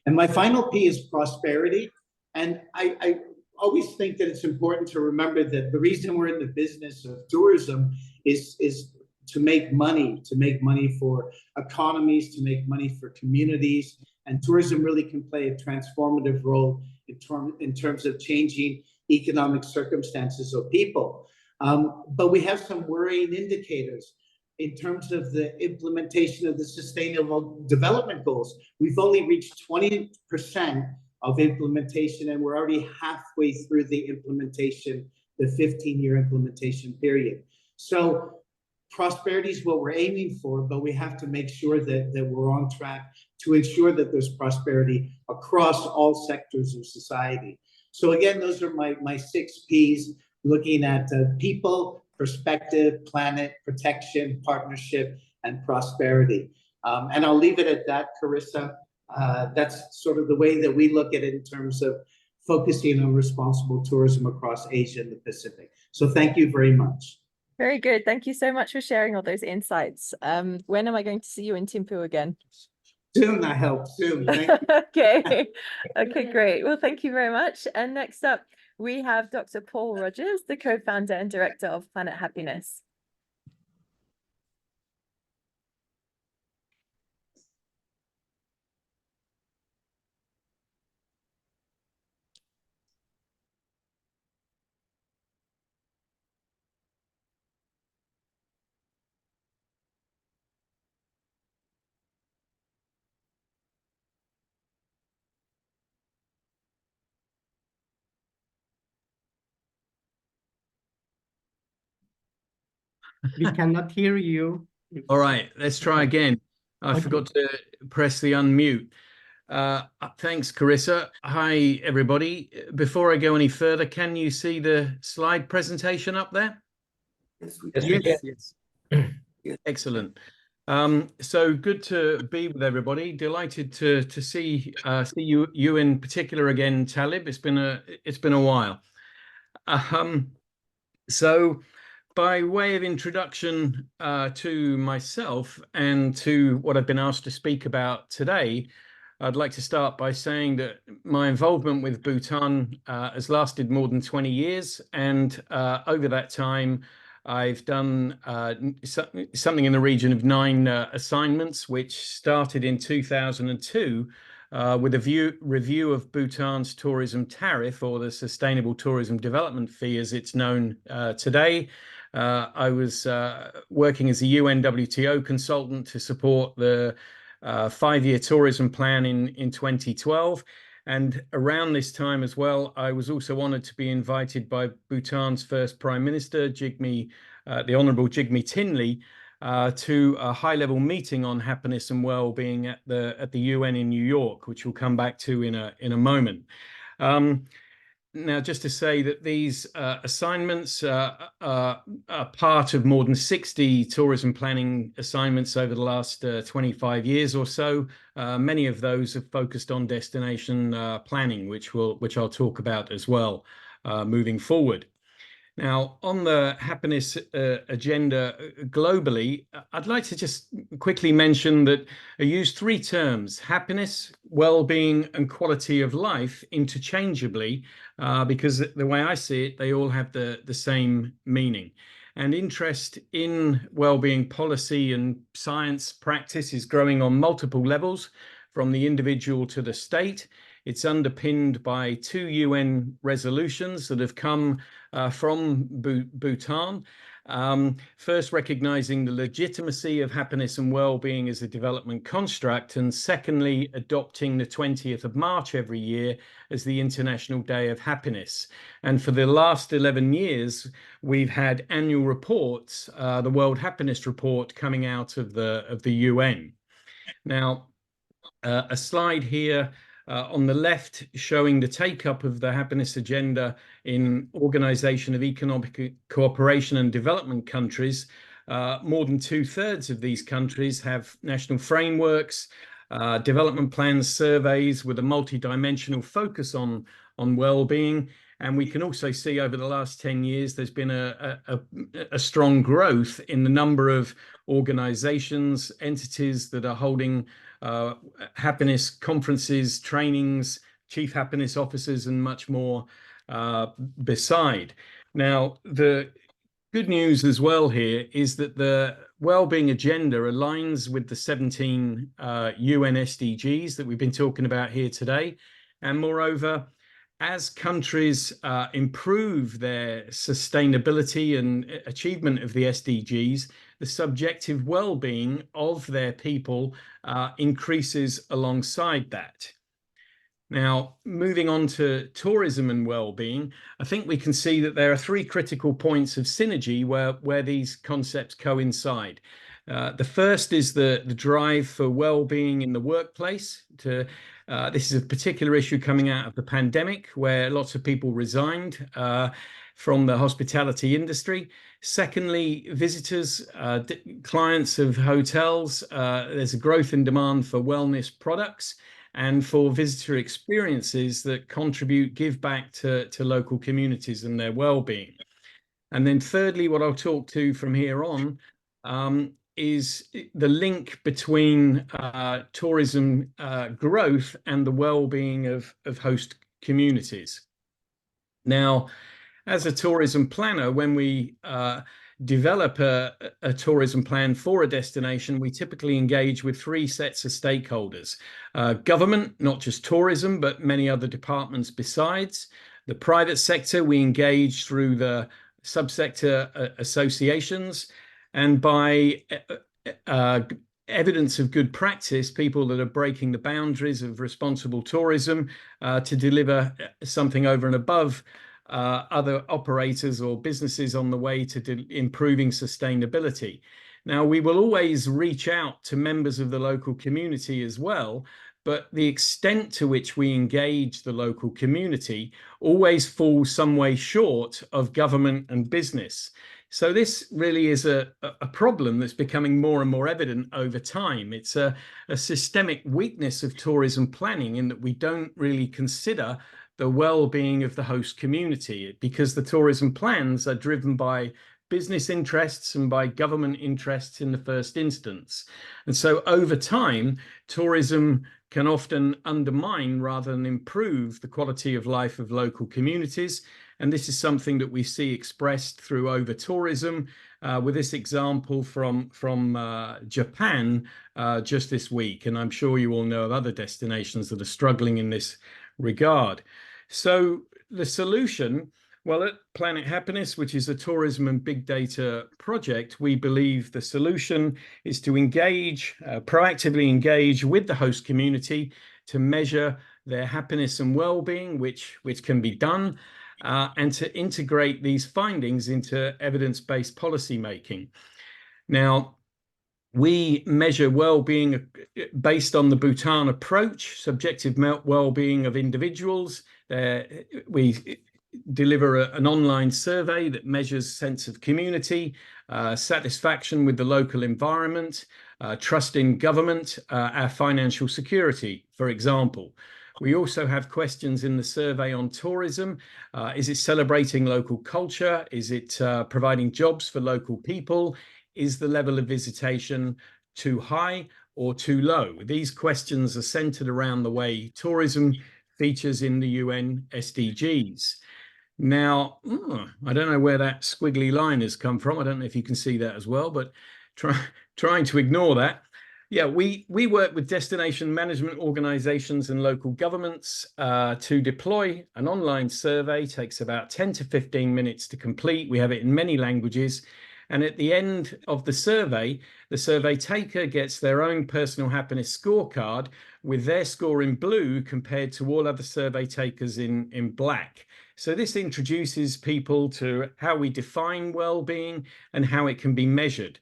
And my final P is prosperity. And I always think that it's important to remember that the reason we're in the business of tourism is to make money for economies, to make money for communities. And tourism really can play a transformative role in terms of changing economic circumstances of people. But we have some worrying indicators in terms of the implementation of the Sustainable Development Goals. We've only reached 20% of implementation, and we're already halfway through the implementation, the 15-year implementation period. So prosperity is what we're aiming for, but we have to make sure that we're on track to ensure that there's prosperity across all sectors of society. So again, those are my 6 Ps, looking at people, perspective, planet, protection, partnership, and prosperity. And I'll leave it at that, Carissa. That's sort of the way that we look at it in terms of focusing on responsible tourism across Asia and the Pacific. So thank you very much. Very good. Thank you so much for sharing all those insights. When am I going to see you in Thimphu again? Soon, I hope. Soon. Thank you. Okay. Okay, great. Well, thank you very much. And next up, we have Dr. Paul Rogers, the co-founder and director of Planet Happiness. We cannot hear you. All right, let's try again. I forgot to press the unmute. Thanks, Carissa. Hi, everybody. Before I go any further, can you see the slide presentation up there? Yes. Excellent. So good to be with everybody. Delighted to see you in particular again, Talib. It's been a while. So by way of introduction to myself and to what I've been asked to speak about today, I'd like to start by saying that my involvement with Bhutan has lasted more than 20 years. And over that time, I've done something in the region of 9 assignments, which started in 2002 with a review of Bhutan's tourism tariff, or the Sustainable Tourism Development Fee as it's known today. I was working as a UN WTO consultant to support the 5-year tourism plan in 2012. And around this time as well, I was also honored to be invited by Bhutan's first Prime Minister, the Honorable Jigme Tinley, to a high-level meeting on happiness and well-being at the UN in New York, which we'll come back to in a moment. Now, just to say that these assignments are part of more than 60 tourism planning assignments over the last 25 years or so. Many of those have focused on destination planning, which I'll talk about as well moving forward. Now, on the happiness agenda globally, I'd like to just quickly mention that I use 3 terms: happiness, well-being, and quality of life interchangeably, because the way I see it, they all have the same meaning. And interest in well-being policy and science practice is growing on multiple levels, from the individual to the state. It's underpinned by 2 UN resolutions that have come from Bhutan, first recognizing the legitimacy of happiness and well-being as a development construct, and secondly, adopting the 20th of March every year as the International Day of Happiness. And for the last 11 years, we've had annual reports, the World Happiness Report, coming out of the UN. Now, a slide here on the left showing the take-up of the happiness agenda in Organization of Economic Cooperation and Development countries. More than 2/3 of these countries have national frameworks, development plans, surveys with a multi-dimensional focus on well-being. And we can also see over the last 10 years, there's been a strong growth in the number of organizations, entities that are holding happiness conferences, trainings, chief happiness officers, and much more beside. Now, the good news as well here is that the well-being agenda aligns with the 17 UN SDGs that we've been talking about here today. And moreover, as countries improve their sustainability and achievement of the SDGs, the subjective well-being of their people increases alongside that. Now, moving on to tourism and well-being, I think we can see that there are 3 critical points of synergy where these concepts coincide. The first is the drive for well-being in the workplace. This is a particular issue coming out of the pandemic, where lots of people resigned from the hospitality industry. Secondly, visitors, clients of hotels, there's a growth in demand for wellness products and for visitor experiences that give back to local communities and their well-being. And then thirdly, what I'll talk to from here on is the link between tourism growth and the well-being of host communities. Now, as a tourism planner, when we develop a tourism plan for a destination, we typically engage with 3 sets of stakeholders: government, not just tourism, but many other departments besides; the private sector, we engage through the subsector associations; and by evidence of good practice, people that are breaking the boundaries of responsible tourism to deliver something over and above other operators or businesses on the way to improving sustainability. Now, we will always reach out to members of the local community as well, but the extent to which we engage the local community always falls some way short of government and business. So this really is a problem that's becoming more and more evident over time. It's a systemic weakness of tourism planning in that we don't really consider the well-being of the host community, because the tourism plans are driven by business interests and by government interests in the first instance. And so over time, tourism can often undermine rather than improve the quality of life of local communities. And this is something that we see expressed through over-tourism, with this example from Japan just this week. And I'm sure you all know of other destinations that are struggling in this regard. So the solution, well, at Planet Happiness, which is a tourism and big data project, we believe the solution is to engage, proactively engage with the host community to measure their happiness and well-being, which can be done, and to integrate these findings into evidence-based policy making. Now, we measure well-being based on the Bhutan approach, subjective well-being of individuals. We deliver an online survey that measures sense of community, satisfaction with the local environment, trust in government, our financial security, for example. We also have questions in the survey on tourism. Is it celebrating local culture? Is it providing jobs for local people? Is the level of visitation too high or too low? These questions are centered around the way tourism features in the UN SDGs. Now, I don't know where that squiggly line has come from. I don't know if you can see that as well, but trying to ignore that. Yeah, we work with destination management organizations and local governments to deploy an online survey. It takes about 10 to 15 minutes to complete. We have it in many languages. And at the end of the survey taker gets their own personal happiness scorecard with their score in blue compared to all other survey takers in black. So this introduces people to how we define well-being and how it can be measured.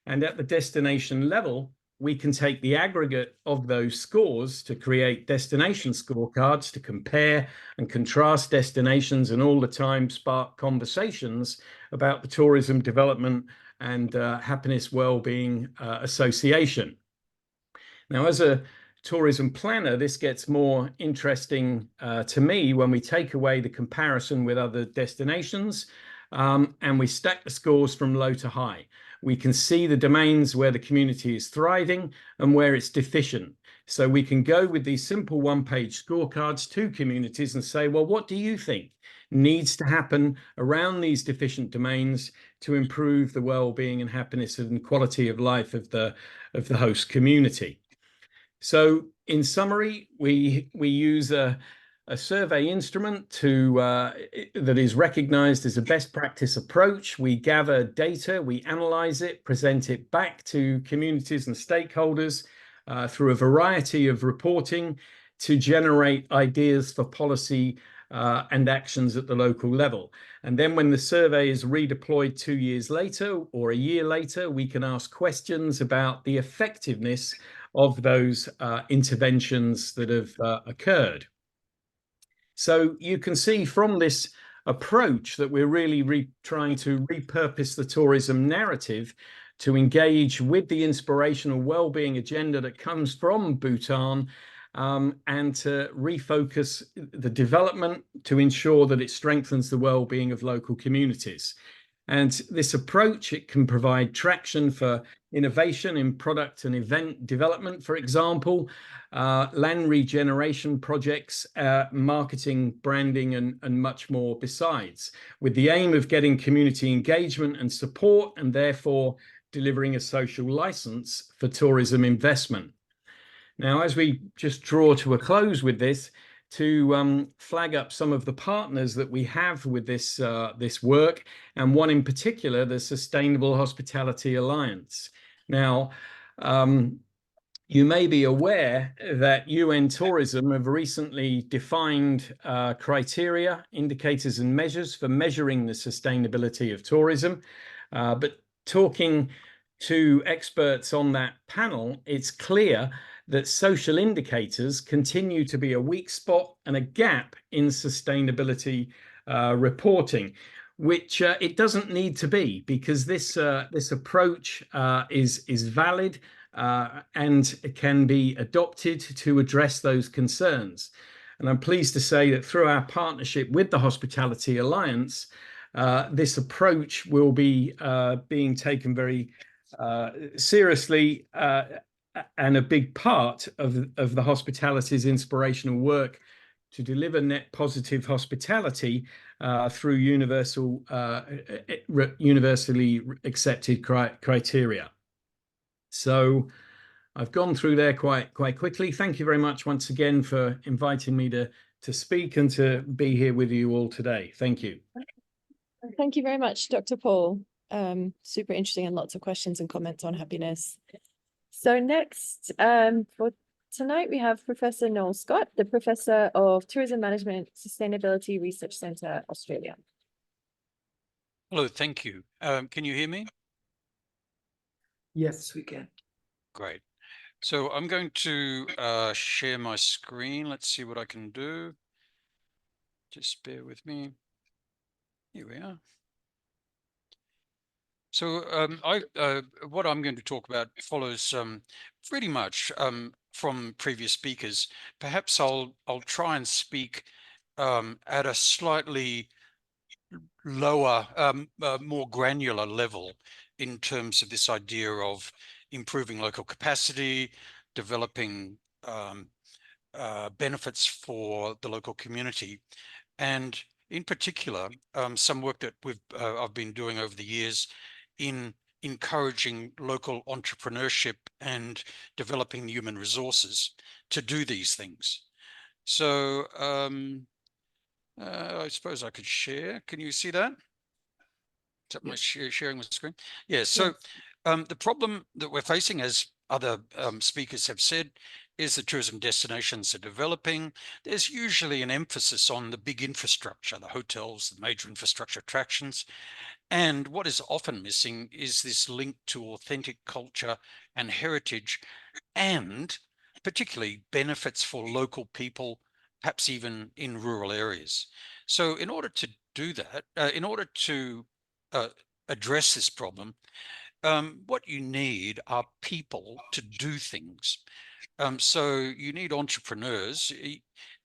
And at the destination level, we can take the aggregate of those scores to create destination scorecards to compare and contrast destinations, and all the time spark conversations about the tourism development and happiness well-being association. Now, as a tourism planner, this gets more interesting to me when we take away the comparison with other destinations and we stack the scores from low to high. We can see the domains where the community is thriving and where it's deficient. So we can go with these simple one-page scorecards to communities and say, well, what do you think needs to happen around these deficient domains to improve the well-being and happiness and quality of life of the host community? So in summary, we use a survey instrument that is recognized as a best practice approach. We gather data, we analyze it, present it back to communities and stakeholders through a variety of reporting to generate ideas for policy and actions at the local level. And then when the survey is redeployed 2 years later or a year later, we can ask questions about the effectiveness of those interventions that have occurred. So you can see from this approach that we're really trying to repurpose the tourism narrative to engage with the inspirational well-being agenda that comes from Bhutan, and to refocus the development to ensure that it strengthens the well-being of local communities. And this approach, it can provide traction for innovation in product and event development, for example, land regeneration projects, marketing, branding, and much more besides, with the aim of getting community engagement and support, and therefore delivering a social license for tourism investment. Now, as we just draw to a close with this, to flag up some of the partners that we have with this work, and one in particular, the Sustainable Hospitality Alliance. Now, you may be aware that UN Tourism have recently defined criteria, indicators, and measures for measuring the sustainability of tourism. But talking to experts on that panel, it's clear that social indicators continue to be a weak spot and a gap in sustainability reporting, which it doesn't need to be, because this approach is valid and can be adopted to address those concerns. And I'm pleased to say that through our partnership with the Hospitality Alliance, this approach will be being taken very seriously, and a big part of the hospitality's inspirational work to deliver net positive hospitality through universally accepted criteria. So I've gone through there quite quickly. Thank you very much once again for inviting me to speak and to be here with you all today. Thank you. Thank you very much, Dr. Paul. Super interesting and lots of questions and comments on happiness. So next, for tonight, we have Professor Noel Scott, the Professor of Tourism Management, Sustainability Research Centre, Australia. Hello, thank you. Can you hear me? Yes, we can. Great. So I'm going to share my screen. Let's see what I can do. Just bear with me. Here we are. So what I'm going to talk about follows pretty much from previous speakers. Perhaps I'll try and speak at a slightly lower, more granular level in terms of this idea of improving local capacity, developing benefits for the local community, and in particular, some work that I've been doing over the years in encouraging local entrepreneurship and developing human resources to do these things. So I suppose I could share. Can you see that? Is that my sharing my screen? Yeah, so the problem that we're facing, as other speakers have said, is that tourism destinations are developing. There's usually an emphasis on the big infrastructure, the hotels, the major infrastructure attractions. And what is often missing is this link to authentic culture and heritage, and particularly benefits for local people, perhaps even in rural areas. So in order to do that, in order to address this problem, what you need are people to do things. So you need entrepreneurs.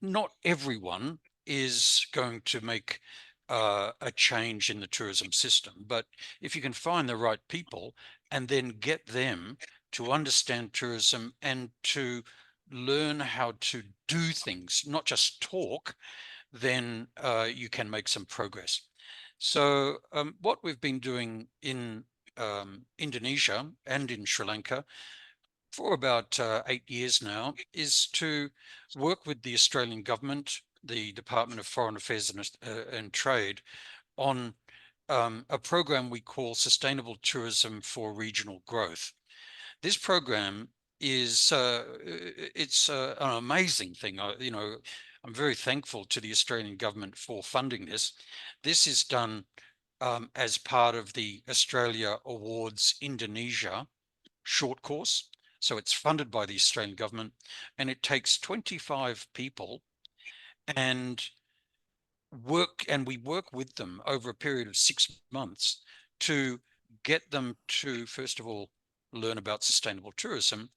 Not everyone is going to make a change in the tourism system, but if you can find the right people and then get them to understand tourism and to learn how to do things, not just talk, then you can make some progress. So what we've been doing in Indonesia and in Sri Lanka for about 8 years now is to work with the Australian government, the Department of Foreign Affairs and Trade, on a program we call Sustainable Tourism for Regional Growth. This program is it's an amazing thing. I'm very thankful to the Australian government for funding this. This is done as part of the Australia Awards Indonesia short course. So it's funded by the Australian government, and it takes 25 people and we work with them over a period of 6 months to get them to, first of all, learn about sustainable tourism,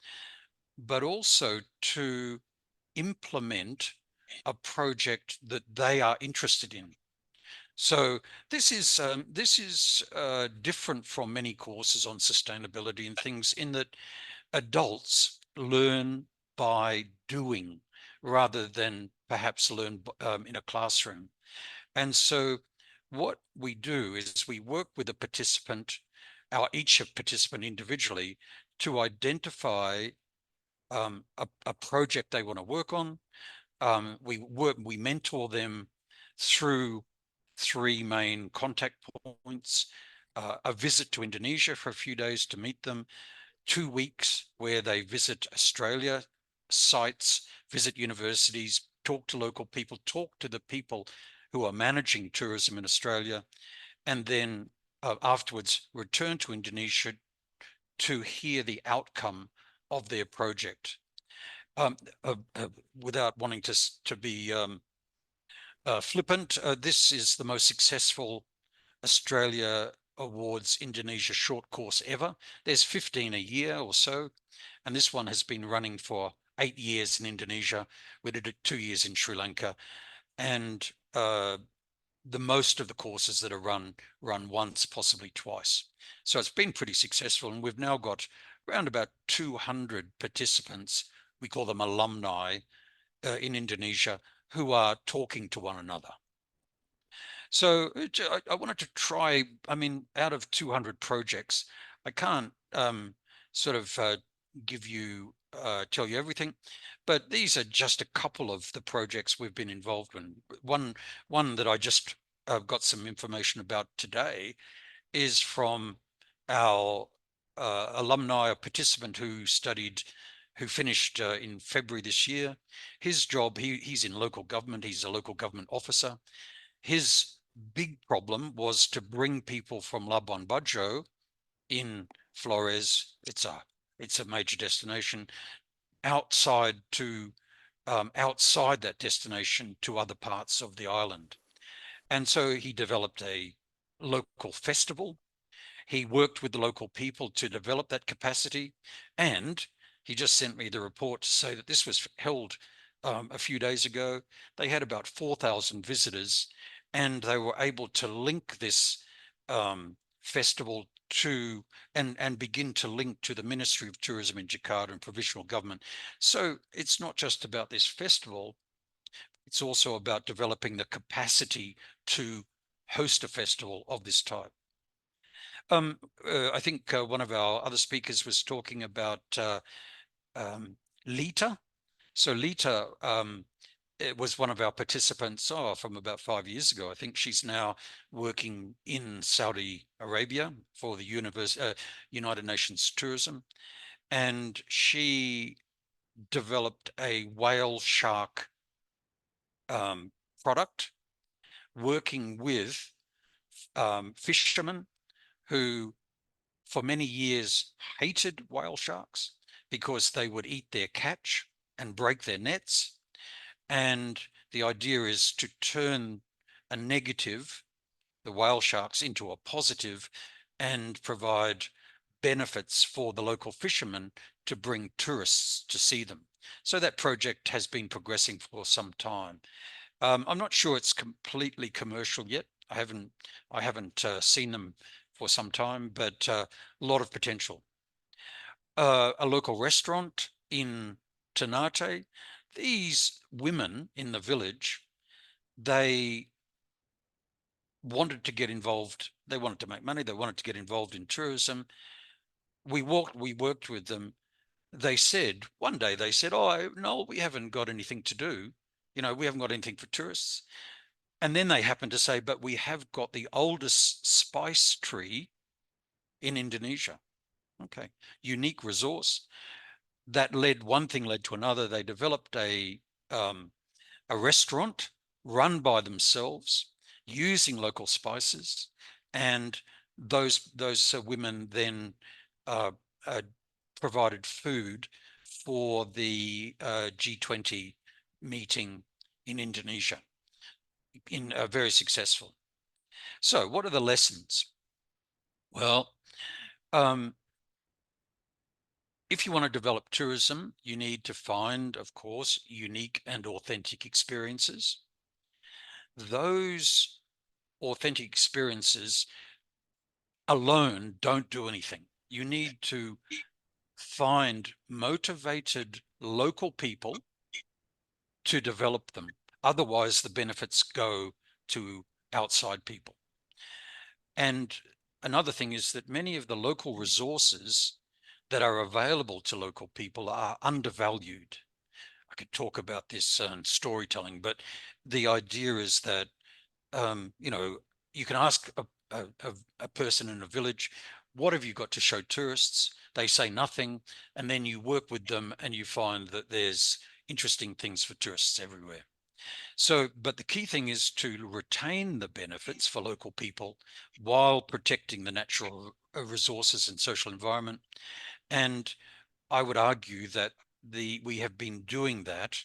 but also to implement a project that they are interested in. So this is different from many courses on sustainability and things, in that adults learn by doing rather than perhaps learn in a classroom. And so what we do is we work with a participant, each participant individually, to identify a project they want to work on. We mentor them through 3 main contact points: a visit to Indonesia for a few days to meet them, 2 weeks where they visit Australia sites, visit universities, talk to local people, talk to the people who are managing tourism in Australia, and then afterwards return to Indonesia to hear the outcome of their project. Without wanting to be flippant, this is the most successful Australia Awards Indonesia short course ever. There's 15 a year or so, and this one has been running for 8 years in Indonesia. We did it 2 years in Sri Lanka, and the most of the courses that are run once, possibly twice. So it's been pretty successful, and we've now got around about 200 participants. We call them alumni in Indonesia, who are talking to one another. So I wanted to try, I mean, out of 200 projects, I can't sort of give you, tell you everything, but these are just a couple of the projects we've been involved in. One that I just got some information about today is from our alumni, a participant who finished in February this year. His job, he's in local government, he's a local government officer. His big problem was to bring people from Labuan Bajo in Flores, it's a major destination, outside that destination to other parts of the island. And so he developed a local festival. He worked with the local people to develop that capacity, and he just sent me the report to say that this was held a few days ago. They had about 4,000 visitors, and they were able to link this festival to and begin to link to the Ministry of Tourism in Jakarta and provisional government. So it's not just about this festival, it's also about developing the capacity to host a festival of this type. I think one of our other speakers was talking about Lita. So Lita it was one of our participants from about 5 years ago. I think she's now working in Saudi Arabia for the United Nations Tourism. And she developed a whale shark product, working with fishermen who for many years hated whale sharks because they would eat their catch and break their nets. And the idea is to turn a negative, the whale sharks, into a positive and provide benefits for the local fishermen to bring tourists to see them. So that project has been progressing for some time. I'm not sure it's completely commercial yet. I haven't seen them for some time, but a lot of potential. A local restaurant in Ternate. These women in the village, they wanted to get involved. They wanted to make money. They wanted to get involved in tourism. We worked with them. One day they said, "Oh, no, we haven't got anything to do. We haven't got anything for tourists." And then they happened to say, "But we have got the oldest spice tree in Indonesia." Okay, unique resource. One thing led to another. They developed a restaurant run by themselves using local spices, and those women then provided food for the G20 meeting in Indonesia. Very successful. So what are the lessons? Well, if you want to develop tourism, you need to find, of course, unique and authentic experiences. Those authentic experiences alone don't do anything. You need to find motivated local people to develop them. Otherwise, the benefits go to outside people. And another thing is that many of the local resources that are available to local people are undervalued. I could talk about this in storytelling, but the idea is that, you can ask a person in a village, what have you got to show tourists? They say nothing. And then you work with them and you find that there's interesting things for tourists everywhere. So, but the key thing is to retain the benefits for local people while protecting the natural resources and social environment. And I would argue that we have been doing that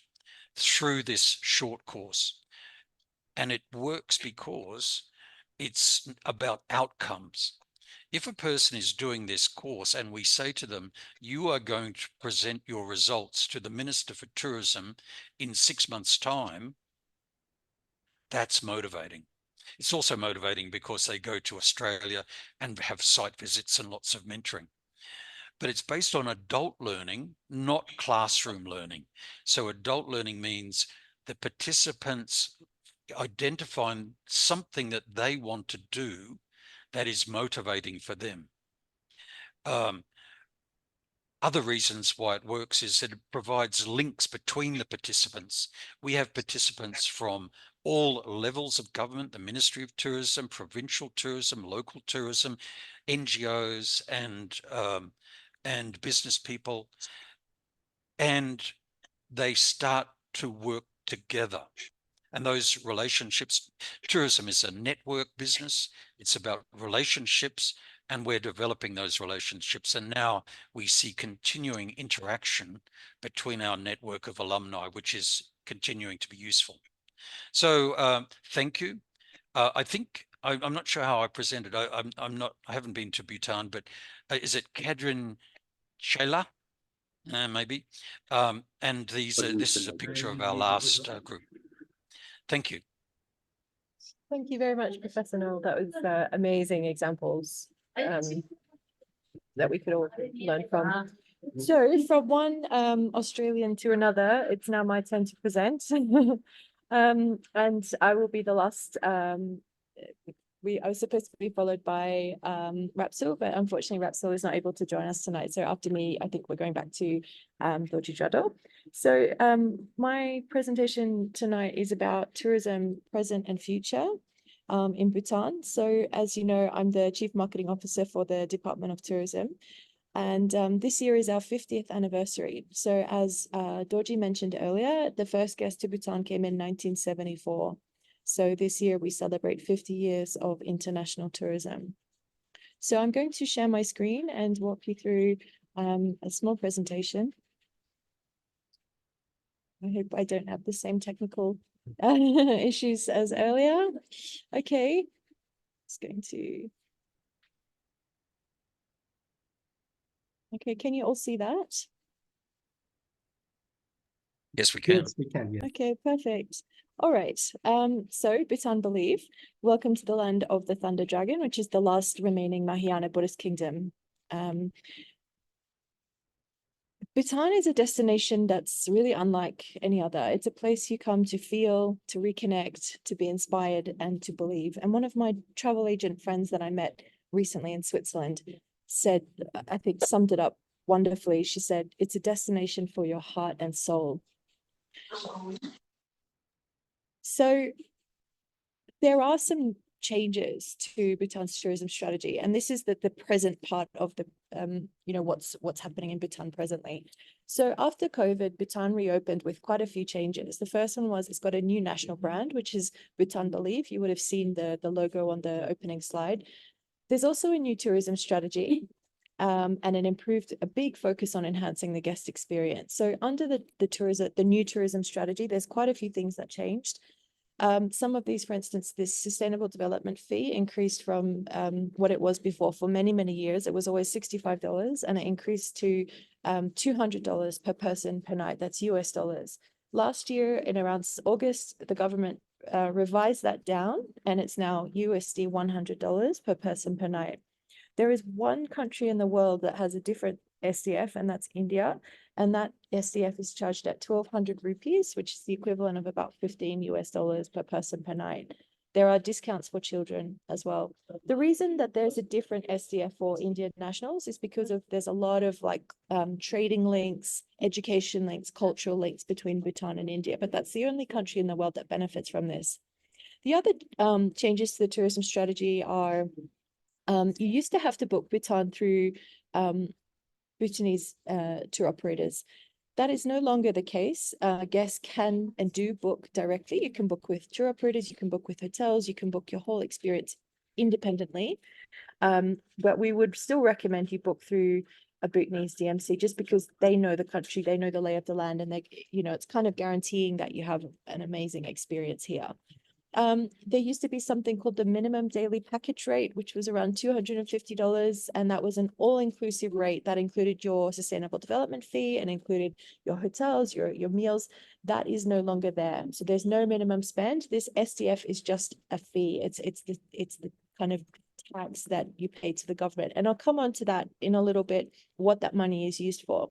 through this short course. And it works because it's about outcomes. If a person is doing this course and we say to them, you are going to present your results to the Minister for Tourism in 6 months' time, that's motivating. It's also motivating because they go to Australia and have site visits and lots of mentoring. But it's based on adult learning, not classroom learning. So adult learning means the participants identifying something that they want to do that is motivating for them. Other reasons why it works is that it provides links between the participants. We have participants from all levels of government, the Ministry of Tourism, provincial tourism, local tourism, NGOs, and business people, and they start to work together. And those relationships, tourism is a network business. It's about relationships, and we're developing those relationships. And now we see continuing interaction between our network of alumni, which is continuing to be useful. So thank you. I think I'm not sure how I presented. I haven't been to Bhutan, but is it Kadrin Chela? Maybe. And this is a picture of our last group. Thank you. Thank you very much, Professor Noel. That was amazing examples that we could all learn from. So from one Australian to another, it's now my turn to present. And I will be the last. I was supposed to be followed by Rapsil, but unfortunately Rapsil is not able to join us tonight. So after me, I think we're going back to Dorji Jadot. So my presentation tonight is about tourism present and future in Bhutan. So as you know, I'm the Chief Marketing Officer for the Department of Tourism. And this year is our 50th anniversary. So as Dorji mentioned earlier, the first guest to Bhutan came in 1974. So this year we celebrate 50 years of international tourism. So I'm going to share my screen and walk you through a small presentation. I hope I don't have the same technical issues as earlier. Okay, just going to. Okay, can you all see that? Yes, we can. Yes, we can. Yeah. Okay, perfect. All right. So Bhutan Believe, welcome to the land of the Thunder Dragon, which is the last remaining Mahayana Buddhist kingdom. Bhutan is a destination that's really unlike any other. It's a place you come to feel, to reconnect, to be inspired, and to believe. And one of my travel agent friends that I met recently in Switzerland said, I think summed it up wonderfully. She said, it's a destination for your heart and soul. So there are some changes to Bhutan's tourism strategy, and this is the present part of the what's happening in Bhutan presently. So after COVID, Bhutan reopened with quite a few changes. The first one was it's got a new national brand, which is Bhutan Believe. You would have seen the logo on the opening slide. There's also a new tourism strategy and a big focus on enhancing the guest experience. So under the new tourism strategy, there's quite a few things that changed. Some of these, for instance, this sustainable development fee increased from what it was before. For many, many years, it was always $65 and it increased to $200 per person per night. That's US dollars. Last year in around August, the government revised that down and it's now USD $100 per person per night. There is one country in the world that has a different SDF, and that's India. And that SDF is charged at 1,200 rupees, which is the equivalent of about $15 US per person per night. There are discounts for children as well. The reason that there's a different SDF for Indian nationals is because there's a lot of trading links, education links, cultural links between Bhutan and India, but that's the only country in the world that benefits from this. The other changes to the tourism strategy are you used to have to book Bhutan through Bhutanese tour operators. That is no longer the case. Guests can and do book directly. You can book with tour operators, you can book with hotels, you can book your whole experience independently. But we would still recommend you book through a Bhutanese DMC just because they know the country, they know the lay of the land, and it's kind of guaranteeing that you have an amazing experience here. There used to be something called the minimum daily package rate, which was around $250, and that was an all-inclusive rate that included your sustainable development fee and included your hotels, your meals. That is no longer there. So there's no minimum spend. This SDF is just a fee. It's the kind of tax that you pay to the government. And I'll come on to that in a little bit, what that money is used for.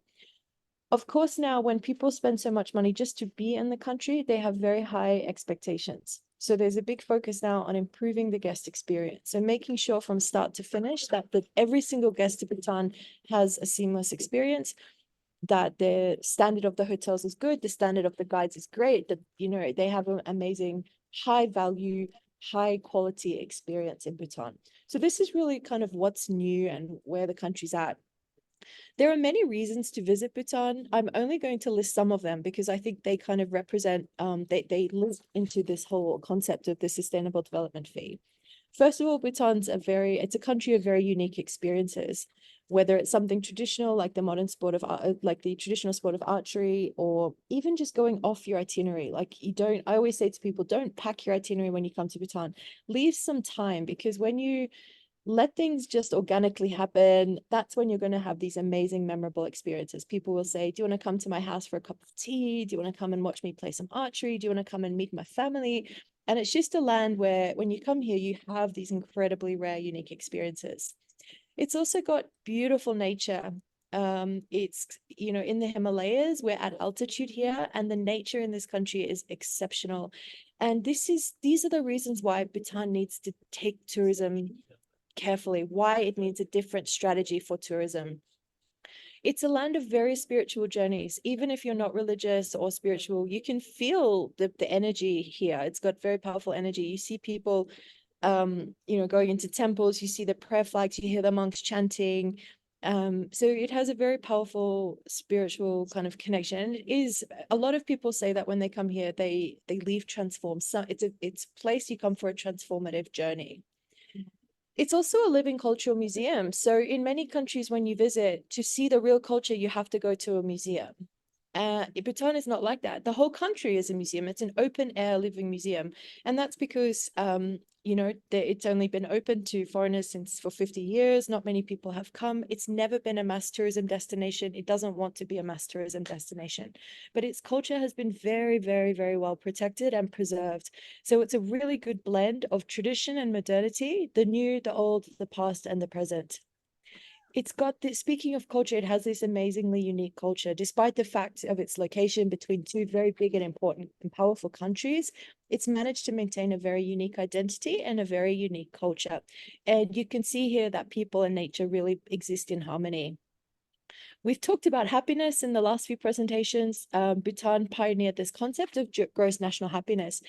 Of course, now when people spend so much money just to be in the country, they have very high expectations. So there's a big focus now on improving the guest experience. So making sure from start to finish that every single guest to Bhutan has a seamless experience, that the standard of the hotels is good, the standard of the guides is great, that, you know, they have an amazing high value, high quality experience in Bhutan. So this is really kind of what's new and where the country's at. There are many reasons to visit Bhutan. I'm only going to list some of them because I think they kind of represent, they live into this whole concept of the sustainable development fee. First of all, Bhutan's it's a country of very unique experiences, whether it's something traditional like the modern sport of like the traditional sport of archery, or even just going off your itinerary. Like I always say to people, don't pack your itinerary when you come to Bhutan. Leave some time, because when you let things just organically happen, that's when you're going to have these amazing, memorable experiences. People will say, do you want to come to my house for a cup of tea? Do you want to come and watch me play some archery? Do you want to come and meet my family? And it's just a land where when you come here, you have these incredibly rare, unique experiences. It's also got beautiful nature. It's, you know, in the Himalayas, we're at altitude here, and the nature in this country is exceptional. And these are the reasons why Bhutan needs to take tourism carefully, why it needs a different strategy for tourism. It's a land of very spiritual journeys. Even if you're not religious or spiritual, you can feel the energy here. It's got very powerful energy. You see people, you know, going into temples, you see the prayer flags, you hear the monks chanting. So it has a very powerful spiritual kind of connection. And it is, a lot of people say that when they come here, they leave transformed. So it's a place you come for a transformative journey. It's also a living cultural museum. So in many countries, when you visit, to see the real culture, you have to go to a museum. Bhutan is not like that. The whole country is a museum. It's an open air living museum. And that's because, you know, it's only been open to foreigners for 50 years. Not many people have come. It's never been a mass tourism destination. It doesn't want to be a mass tourism destination. But its culture has been very, very, very well protected and preserved. So it's a really good blend of tradition and modernity, the new, the old, the past, and the present. It's got this, speaking of culture, it has this amazingly unique culture. Despite the fact of its location between two very big and important and powerful countries, it's managed to maintain a very unique identity and a very unique culture. And you can see here that people and nature really exist in harmony. We've talked about happiness in the last few presentations. Bhutan pioneered this concept of gross national happiness.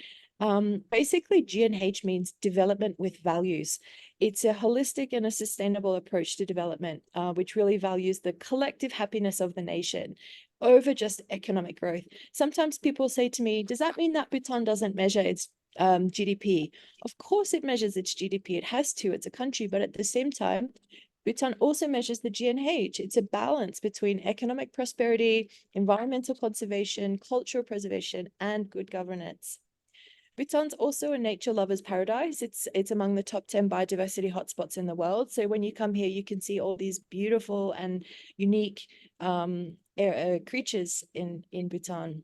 Basically, GNH means development with values. It's a holistic and a sustainable approach to development, which really values the collective happiness of the nation over just economic growth. Sometimes people say to me, does that mean that Bhutan doesn't measure its GDP? Of course it measures its GDP. It has to. It's a country, but at the same time, Bhutan also measures the GNH. It's a balance between economic prosperity, environmental conservation, cultural preservation, and good governance. Bhutan's also a nature lover's paradise. It's among the top 10 biodiversity hotspots in the world. So when you come here, you can see all these beautiful and unique creatures in Bhutan.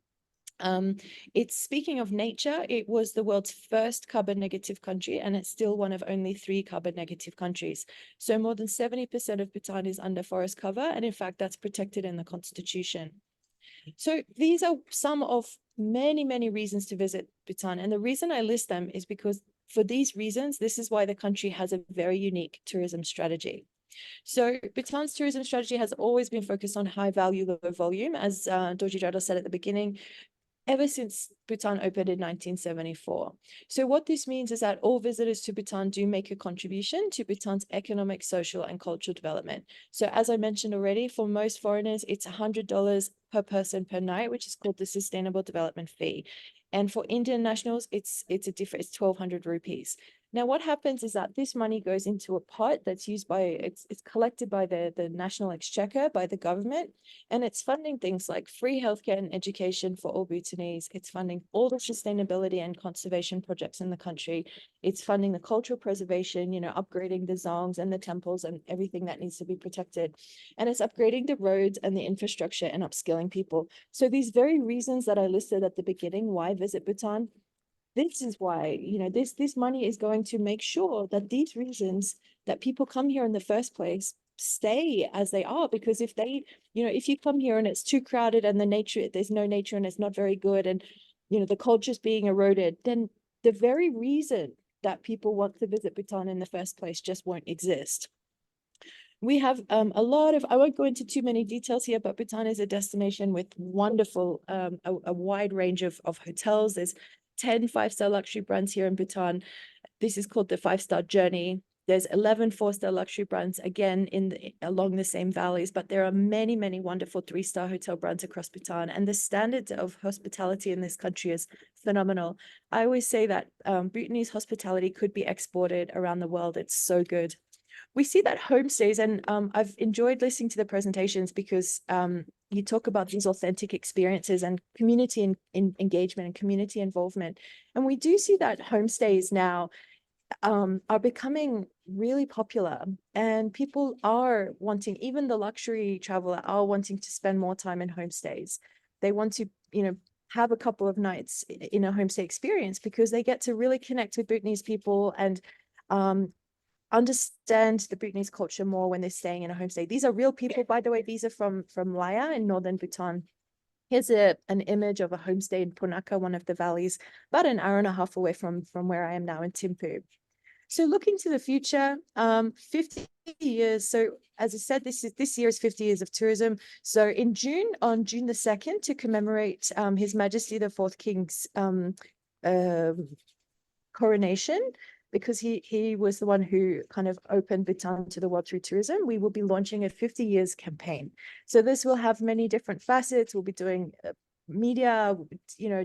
It's, speaking of nature, it was the world's first carbon negative country, and it's still one of only 3 carbon negative countries. So more than 70% of Bhutan is under forest cover, and in fact, that's protected in the constitution. So these are some of many, many reasons to visit Bhutan. And the reason I list them is because for these reasons, this is why the country has a very unique tourism strategy. So Bhutan's tourism strategy has always been focused on high value, low volume, as Dorji Jadal said at the beginning, ever since Bhutan opened in 1974. So what this means is that all visitors to Bhutan do make a contribution to Bhutan's economic, social, and cultural development. So as I mentioned already, for most foreigners, it's $100 per person per night, which is called the Sustainable Development Fee. And for Indian nationals, it's 1,200 rupees. Now, what happens is that this money goes into a pot that's used by, it's collected by the National Exchequer, by the government, and it's funding things like free healthcare and education for all Bhutanese. It's funding all the sustainability and conservation projects in the country. It's funding the cultural preservation, upgrading the zongs and the temples and everything that needs to be protected. And it's upgrading the roads and the infrastructure and upskilling people. So these very reasons that I listed at the beginning, why visit Bhutan, this is why, this money is going to make sure that these reasons that people come here in the first place stay as they are. Because if if you come here and it's too crowded and there's no nature and it's not very good, and the culture's being eroded, then the very reason that people want to visit Bhutan in the first place just won't exist. We have a lot of, I won't go into too many details here, but Bhutan is a destination with wonderful, a wide range of hotels. There's 10 5-star luxury brands here in Bhutan. This is called the 5-star journey. There's 11 4-star luxury brands, again, along the same valleys, but there are many, many wonderful 3-star hotel brands across Bhutan. And the standard of hospitality in this country is phenomenal. I always say that Bhutanese hospitality could be exported around the world. It's so good. We see that homestays, and I've enjoyed listening to the presentations because you talk about these authentic experiences and community engagement and community involvement. And we do see that homestays now are becoming really popular, and people are wanting, even the luxury traveler are wanting to spend more time in homestays. They want to, have a couple of nights in a homestay experience because they get to really connect with Bhutanese people and understand the Bhutanese culture more when they're staying in a homestay. These are real people, by the way. These are from Laya in northern Bhutan. Here's an image of a homestay in Punakha, one of the valleys, about an hour and a half away from where I am now in Thimphu. So looking to the future, 50 years. So as I said, this year is 50 years of tourism. So in June, on June the 2nd, to commemorate His Majesty the Fourth King's coronation, because he was the one who kind of opened Bhutan to the world through tourism, we will be launching a 50 years campaign. So this will have many different facets. We'll be doing media,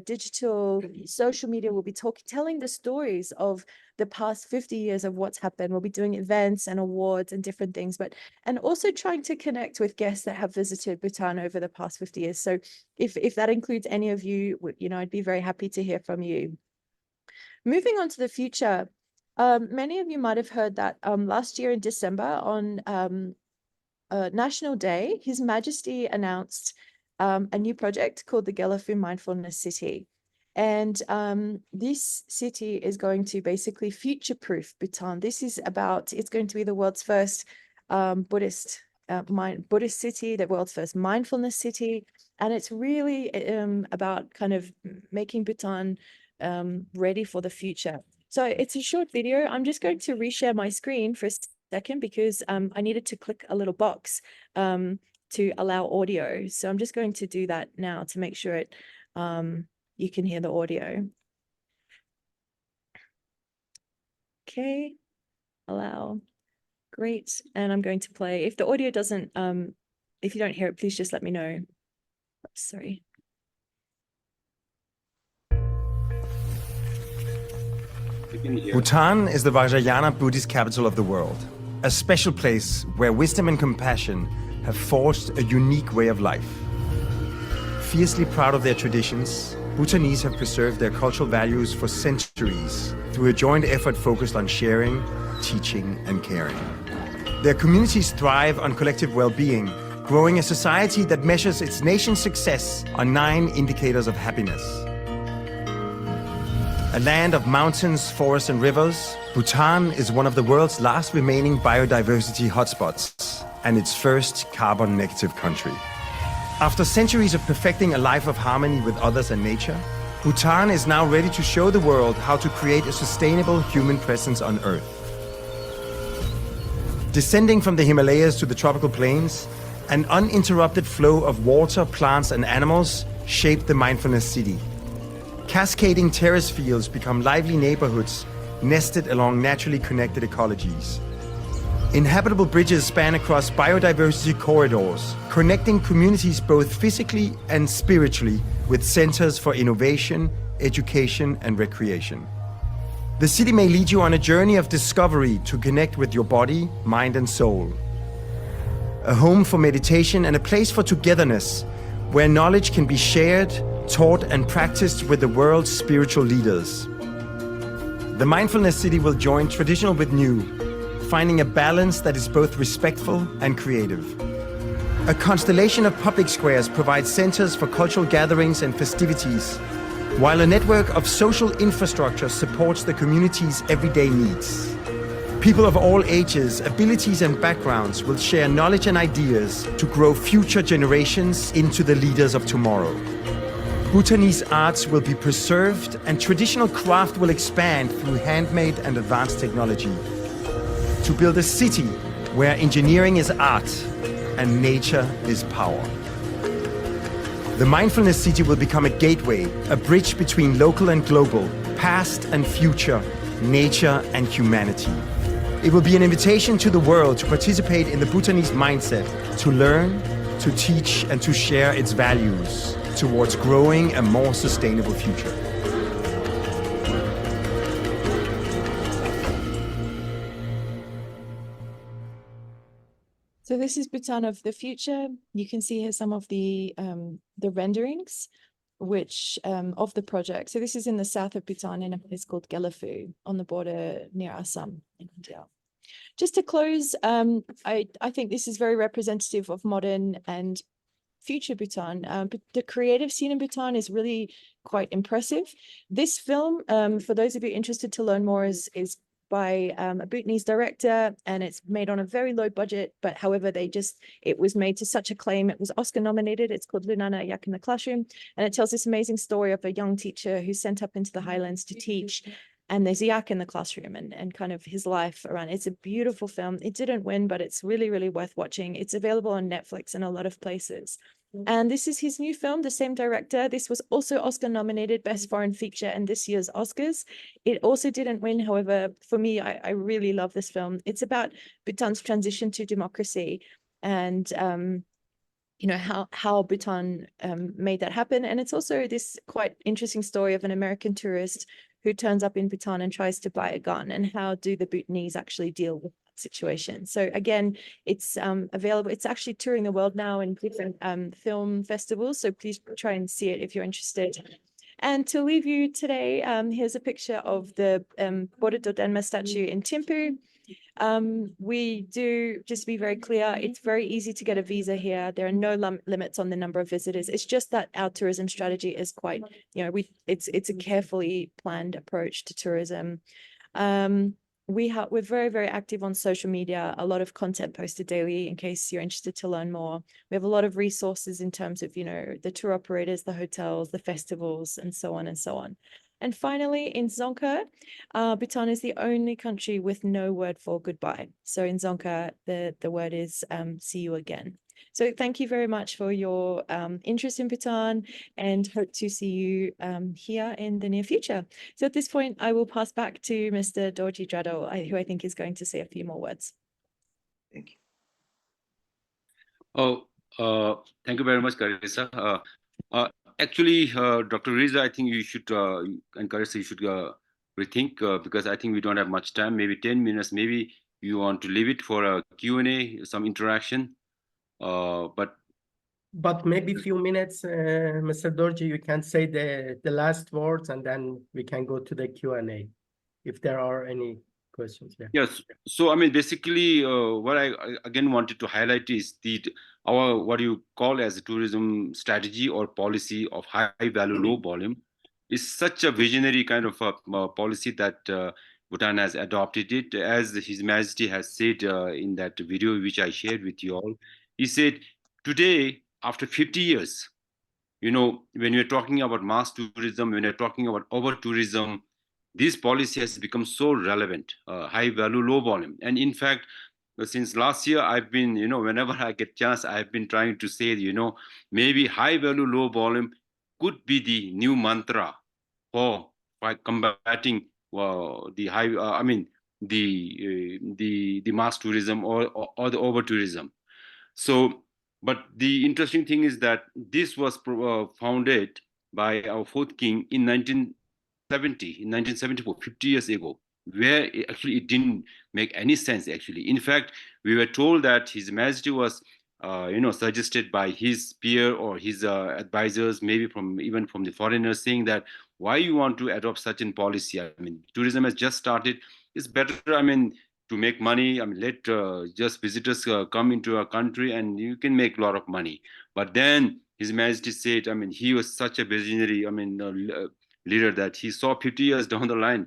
digital, social media. We'll be telling the stories of the past 50 years of what's happened. We'll be doing events and awards and different things, and also trying to connect with guests that have visited Bhutan over the past 50 years. So if that includes any of you, I'd be very happy to hear from you. Moving on to the future. Many of you might have heard that last year in December on National Day, His Majesty announced a new project called the Gelafun Mindfulness City. And this city is going to basically future-proof Bhutan. It's going to be the world's first Buddhist city, the world's first mindfulness city. And it's really about kind of making Bhutan ready for the future. So it's a short video. I'm just going to reshare my screen for a second because I needed to click a little box to allow audio. So I'm just going to do that now to make sure you can hear the audio. Okay, allow. Great. And I'm going to play. If the audio doesn't, if you don't hear it, please just let me know. Sorry. Bhutan is the Vajrayana Buddhist capital of the world, a special place where wisdom and compassion have forged a unique way of life. Fiercely proud of their traditions, Bhutanese have preserved their cultural values for centuries through a joint effort focused on sharing, teaching, and caring. Their communities thrive on collective well-being, growing a society that measures its nation's success on 9 indicators of happiness. A land of mountains, forests, and rivers, Bhutan is one of the world's last remaining biodiversity hotspots and its first carbon-negative country. After centuries of perfecting a life of harmony with others and nature, Bhutan is now ready to show the world how to create a sustainable human presence on Earth. Descending from the Himalayas to the tropical plains, an uninterrupted flow of water, plants, and animals shaped the mindfulness city. Cascading terrace fields become lively neighborhoods nested along naturally connected ecologies. Inhabitable bridges span across biodiversity corridors, connecting communities both physically and spiritually with centers for innovation, education, and recreation. The city may lead you on a journey of discovery to connect with your body, mind, and soul. A home for meditation and a place for togetherness, where knowledge can be shared, taught, and practiced with the world's spiritual leaders. The Mindfulness City will join traditional with new, finding a balance that is both respectful and creative. A constellation of public squares provides centers for cultural gatherings and festivities, while a network of social infrastructure supports the community's everyday needs. People of all ages, abilities, and backgrounds will share knowledge and ideas to grow future generations into the leaders of tomorrow. Bhutanese arts will be preserved and traditional craft will expand through handmade and advanced technology. To build a city where engineering is art and nature is power. The Mindfulness City will become a gateway, a bridge between local and global, past and future, nature and humanity. It will be an invitation to the world to participate in the Bhutanese mindset, to learn, to teach, and to share its values towards growing a more sustainable future. So this is Bhutan of the future. You can see here some of the renderings, which of the project. So this is in the south of Bhutan in a place called Gelafu on the border near Assam in India. Just to close, I think this is very representative of modern and future Bhutan. But the creative scene in Bhutan is really quite impressive. This film, for those of you interested to learn more, is by a Bhutanese director, and it's made on a very low budget, but however, it was made to such acclaim. It was Oscar nominated. It's called Lunana Yak in the Classroom, and it tells this amazing story of a young teacher who's sent up into the highlands to teach, and there's a yak in the classroom and kind of his life around. It's a beautiful film. It didn't win, but it's really, really worth watching. It's available on Netflix and a lot of places. And this is his new film, the same director. This was also Oscar nominated, Best Foreign Feature in this year's Oscars. It also didn't win. However, for me, I really love this film. It's about Bhutan's transition to democracy and you know, how Bhutan made that happen. And it's also this quite interesting story of an American tourist who turns up in Bhutan and tries to buy a gun, and how do the Bhutanese actually deal with that situation. So again, it's available. It's actually touring the world now in different film festivals. So please try and see it if you're interested. And to leave you today, here's a picture of the Bodhidharma Denma statue in Thimphu. We do, just to be very clear, it's very easy to get a visa here. There are no limits on the number of visitors. It's just that our tourism strategy is quite, you know, it's a carefully planned approach to tourism. We're very, very active on social media, a lot of content posted daily in case you're interested to learn more. We have a lot of resources in terms of, you know, the tour operators, the hotels, the festivals, and so on and so on. And finally, in Dzongkha, Bhutan is the only country with no word for goodbye. So in Dzongkha, the word is see you again. So thank you very much for your interest in Bhutan, and hope to see you here in the near future. So at this point, I will pass back to Mr. Dorji Drado, who I think is going to say a few more words. Thank you. Thank you very much, Carissa. Actually, Dr. Riza, I think you should, and Carissa, you should rethink, because I think we don't have much time, maybe 10 minutes, maybe you want to leave it for a Q&A, some interaction. But maybe a few minutes, Mr. Dorji, you can say the last words, and then we can go to the Q&A if there are any questions. Yes. So I mean, basically, what I again wanted to highlight is our what you call as a tourism strategy or policy of high value, low volume is such a visionary kind of a policy that Bhutan has adopted it. As His Majesty has said in that video which I shared with you all, he said, today, after 50 years, you know, when you're talking about mass tourism, when you're talking about over tourism, this policy has become so relevant, high value, low volume. And in fact, since last year, I've been, you know, whenever I get chance, I've been trying to say, you know, maybe high value, low volume could be the new mantra for combating the high, the mass tourism or the over tourism. So, but the interesting thing is that this was founded by our fourth king in 1970, in 1974, 50 years ago, where actually it didn't make any sense actually. In fact, we were told that His Majesty was suggested by his peer or his advisors, maybe even from the foreigners, saying that why you want to adopt such a policy? I mean, tourism has just started. It's better, I mean, to make money. I mean, let just visitors come into our country and you can make a lot of money. But then His Majesty said, I mean, he was such a visionary, I mean, leader that he saw 50 years down the line,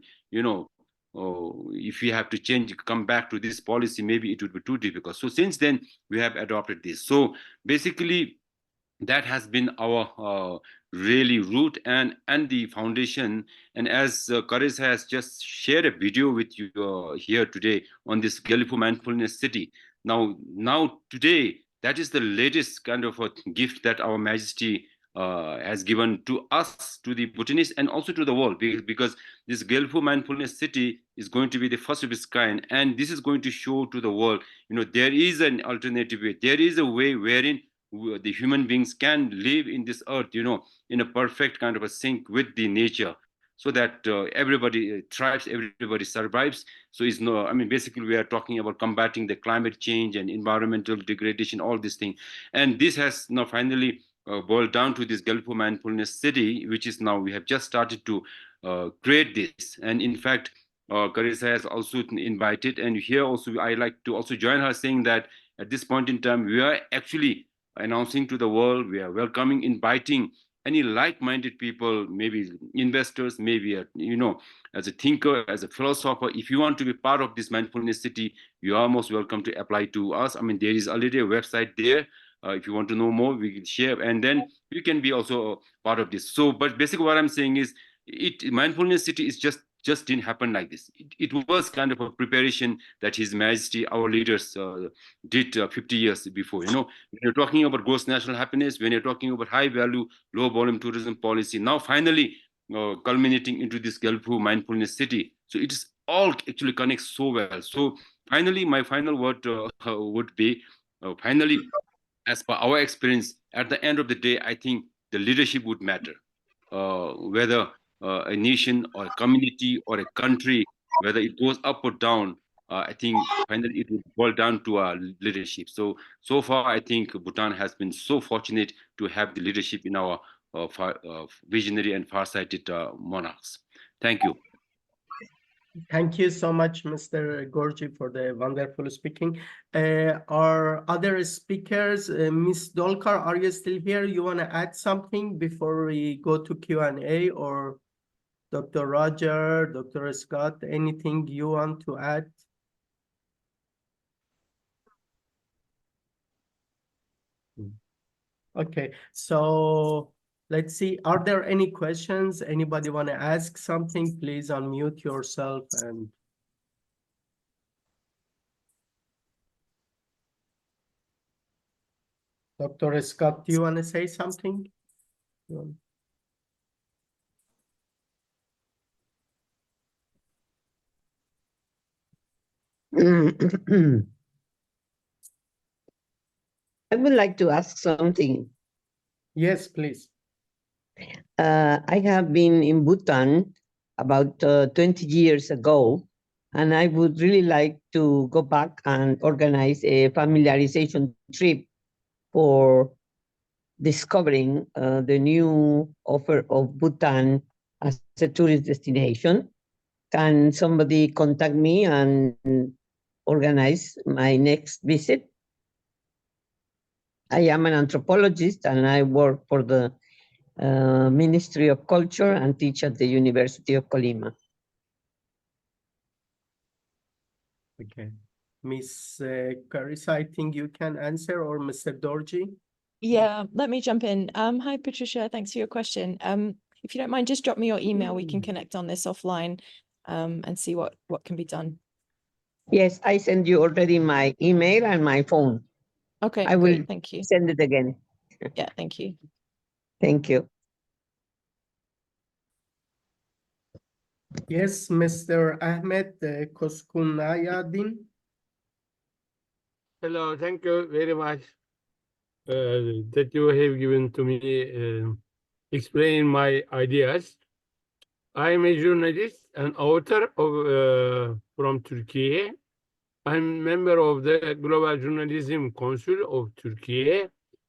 if we have to change, come back to this policy, maybe it would be too difficult. So since then, we have adopted this. So basically, that has been our really root and the foundation. And as Karis has just shared a video with you here today on this Gelfu Mindfulness City. Now today, that is the latest kind of a gift that Our Majesty has given to us, to the Bhutanese, and also to the world, because this Gelfu Mindfulness City is going to be the first of its kind, and this is going to show to the world, there is an alternative way. There is a way wherein the human beings can live in this earth, in a perfect kind of a sync with the nature, so that everybody thrives, everybody survives. So it's no, I mean, basically we are talking about combating the climate change and environmental degradation, all these things. And this has now finally boiled down to this Gelfu Mindfulness City, which is now we have just started to create this. And in fact, Carissa has also invited, and here also I like to also join her, saying that at this point in time, we are actually announcing to the world, we are welcoming, inviting any like-minded people, maybe investors, maybe as a thinker, as a philosopher. If you want to be part of this mindfulness city, you are most welcome to apply to us. I mean, there is already a website there. If you want to know more, we can share, and then you can be also part of this. So, but basically what I'm saying is, mindfulness city is just didn't happen like this. It was kind of a preparation that His Majesty, our leaders, did 50 years before. When you're talking about gross national happiness, when you're talking about high value, low volume tourism policy, now finally culminating into this Gelfu Mindfulness City. So it is all actually connects so well. So finally, my final word would be, finally, as per our experience, at the end of the day, I think the leadership would matter. Whether a nation or a community or a country, whether it goes up or down, I think finally it will boil down to our leadership. So far, I think Bhutan has been so fortunate to have the leadership in our visionary and far-sighted monarchs. Thank you. Thank you so much, Mr. Gorji, for the wonderful speaking. Our other speakers, Ms. Dolkar, are you still here? You want to add something before we go to Q&A, or Dr. Roger, Dr. Scott, anything you want to add? Okay, so let's see. Are there any questions? Anybody want to ask something? Please unmute yourself. And Dr. Scott, do you want to say something? I would like to ask something. Yes, please. I have been in Bhutan about 20 years ago, and I would really like to go back and organize a familiarization trip for discovering the new offer of Bhutan as a tourist destination. Can somebody contact me and organize my next visit? I am an anthropologist and I work for the Ministry of Culture and teach at the University of Colima. Okay. Miss Carissa, I think you can answer, or Mr. Dorji? Yeah, let me jump in. Hi, Patricia. Thanks for your question. If you don't mind, just drop me your email. We can connect on this offline and see what can be done. Yes, I send you already my email and my phone. Okay, I will great. Thank you. send it again. Yeah, thank you. Thank you. Yes, Mr. Ahmed Koskunayadin. Hello, thank you very much that you have given to me explain my ideas. I'm a journalist and author of from Turkey. I'm member of the Global Journalism Council of Turkey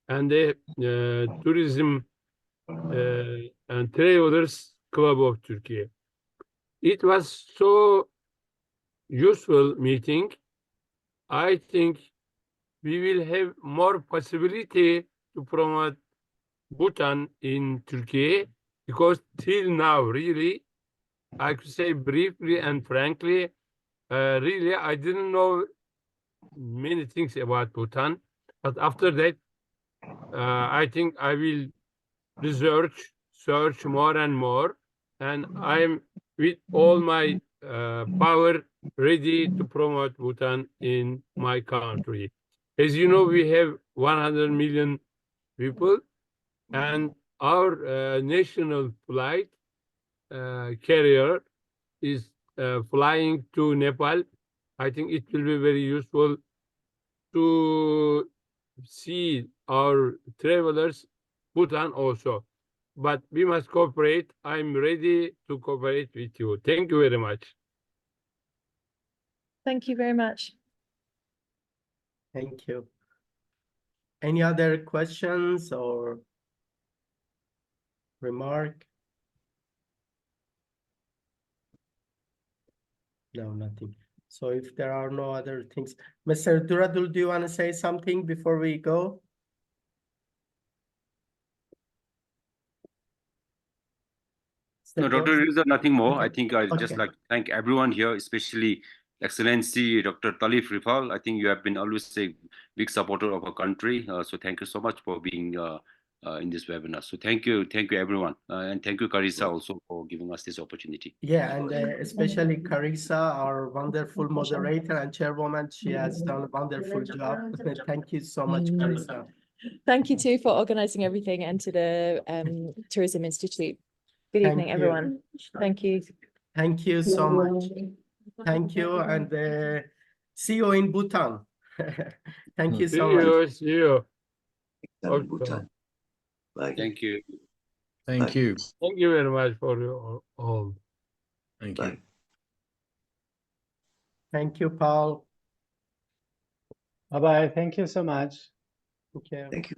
and the Tourism and Travelers Club of Turkey. It was so useful meeting. I think we will have more possibility to promote Bhutan in Turkey because till now, really, I could say briefly and frankly, really, I didn't know many things about Bhutan. But after that, I think I will search more and more, and I'm with all my power ready to promote Bhutan in my country. As you know, we have 100 million people, and our national flight carrier is flying to Nepal. I think it will be very useful to see our travelers Bhutan also. But we must cooperate. I'm ready to cooperate with you. Thank you very much. Thank you very much. Thank you. Any other questions or remark? No, nothing. So if there are no other things, Mr. Duradul, do you want to say something before we go? No, Dr. Rizal, nothing more. I think I'd just Okay. like to thank everyone here, especially Excellency Dr. Talif Rifal. I think you have been always a big supporter of our country. So thank you so much for being in this webinar. So thank you everyone. And thank you, Carissa, also for giving us this opportunity. Yeah, and especially Carissa, our wonderful moderator and chairwoman, she has done a wonderful job. Thank you so much, Carissa. Thank you too for organizing everything and to the Tourism Institute. Good Thank evening, you. everyone. Thank you. Thank you so much. Thank you, and see you in Bhutan. Thank you so much. See you. Bhutan. Bye. Thank you. Thank you. Thank you very much for your all. Thank Bye. you. Thank you, Paul. Bye-bye. Thank you so much. Thank you. Thank you.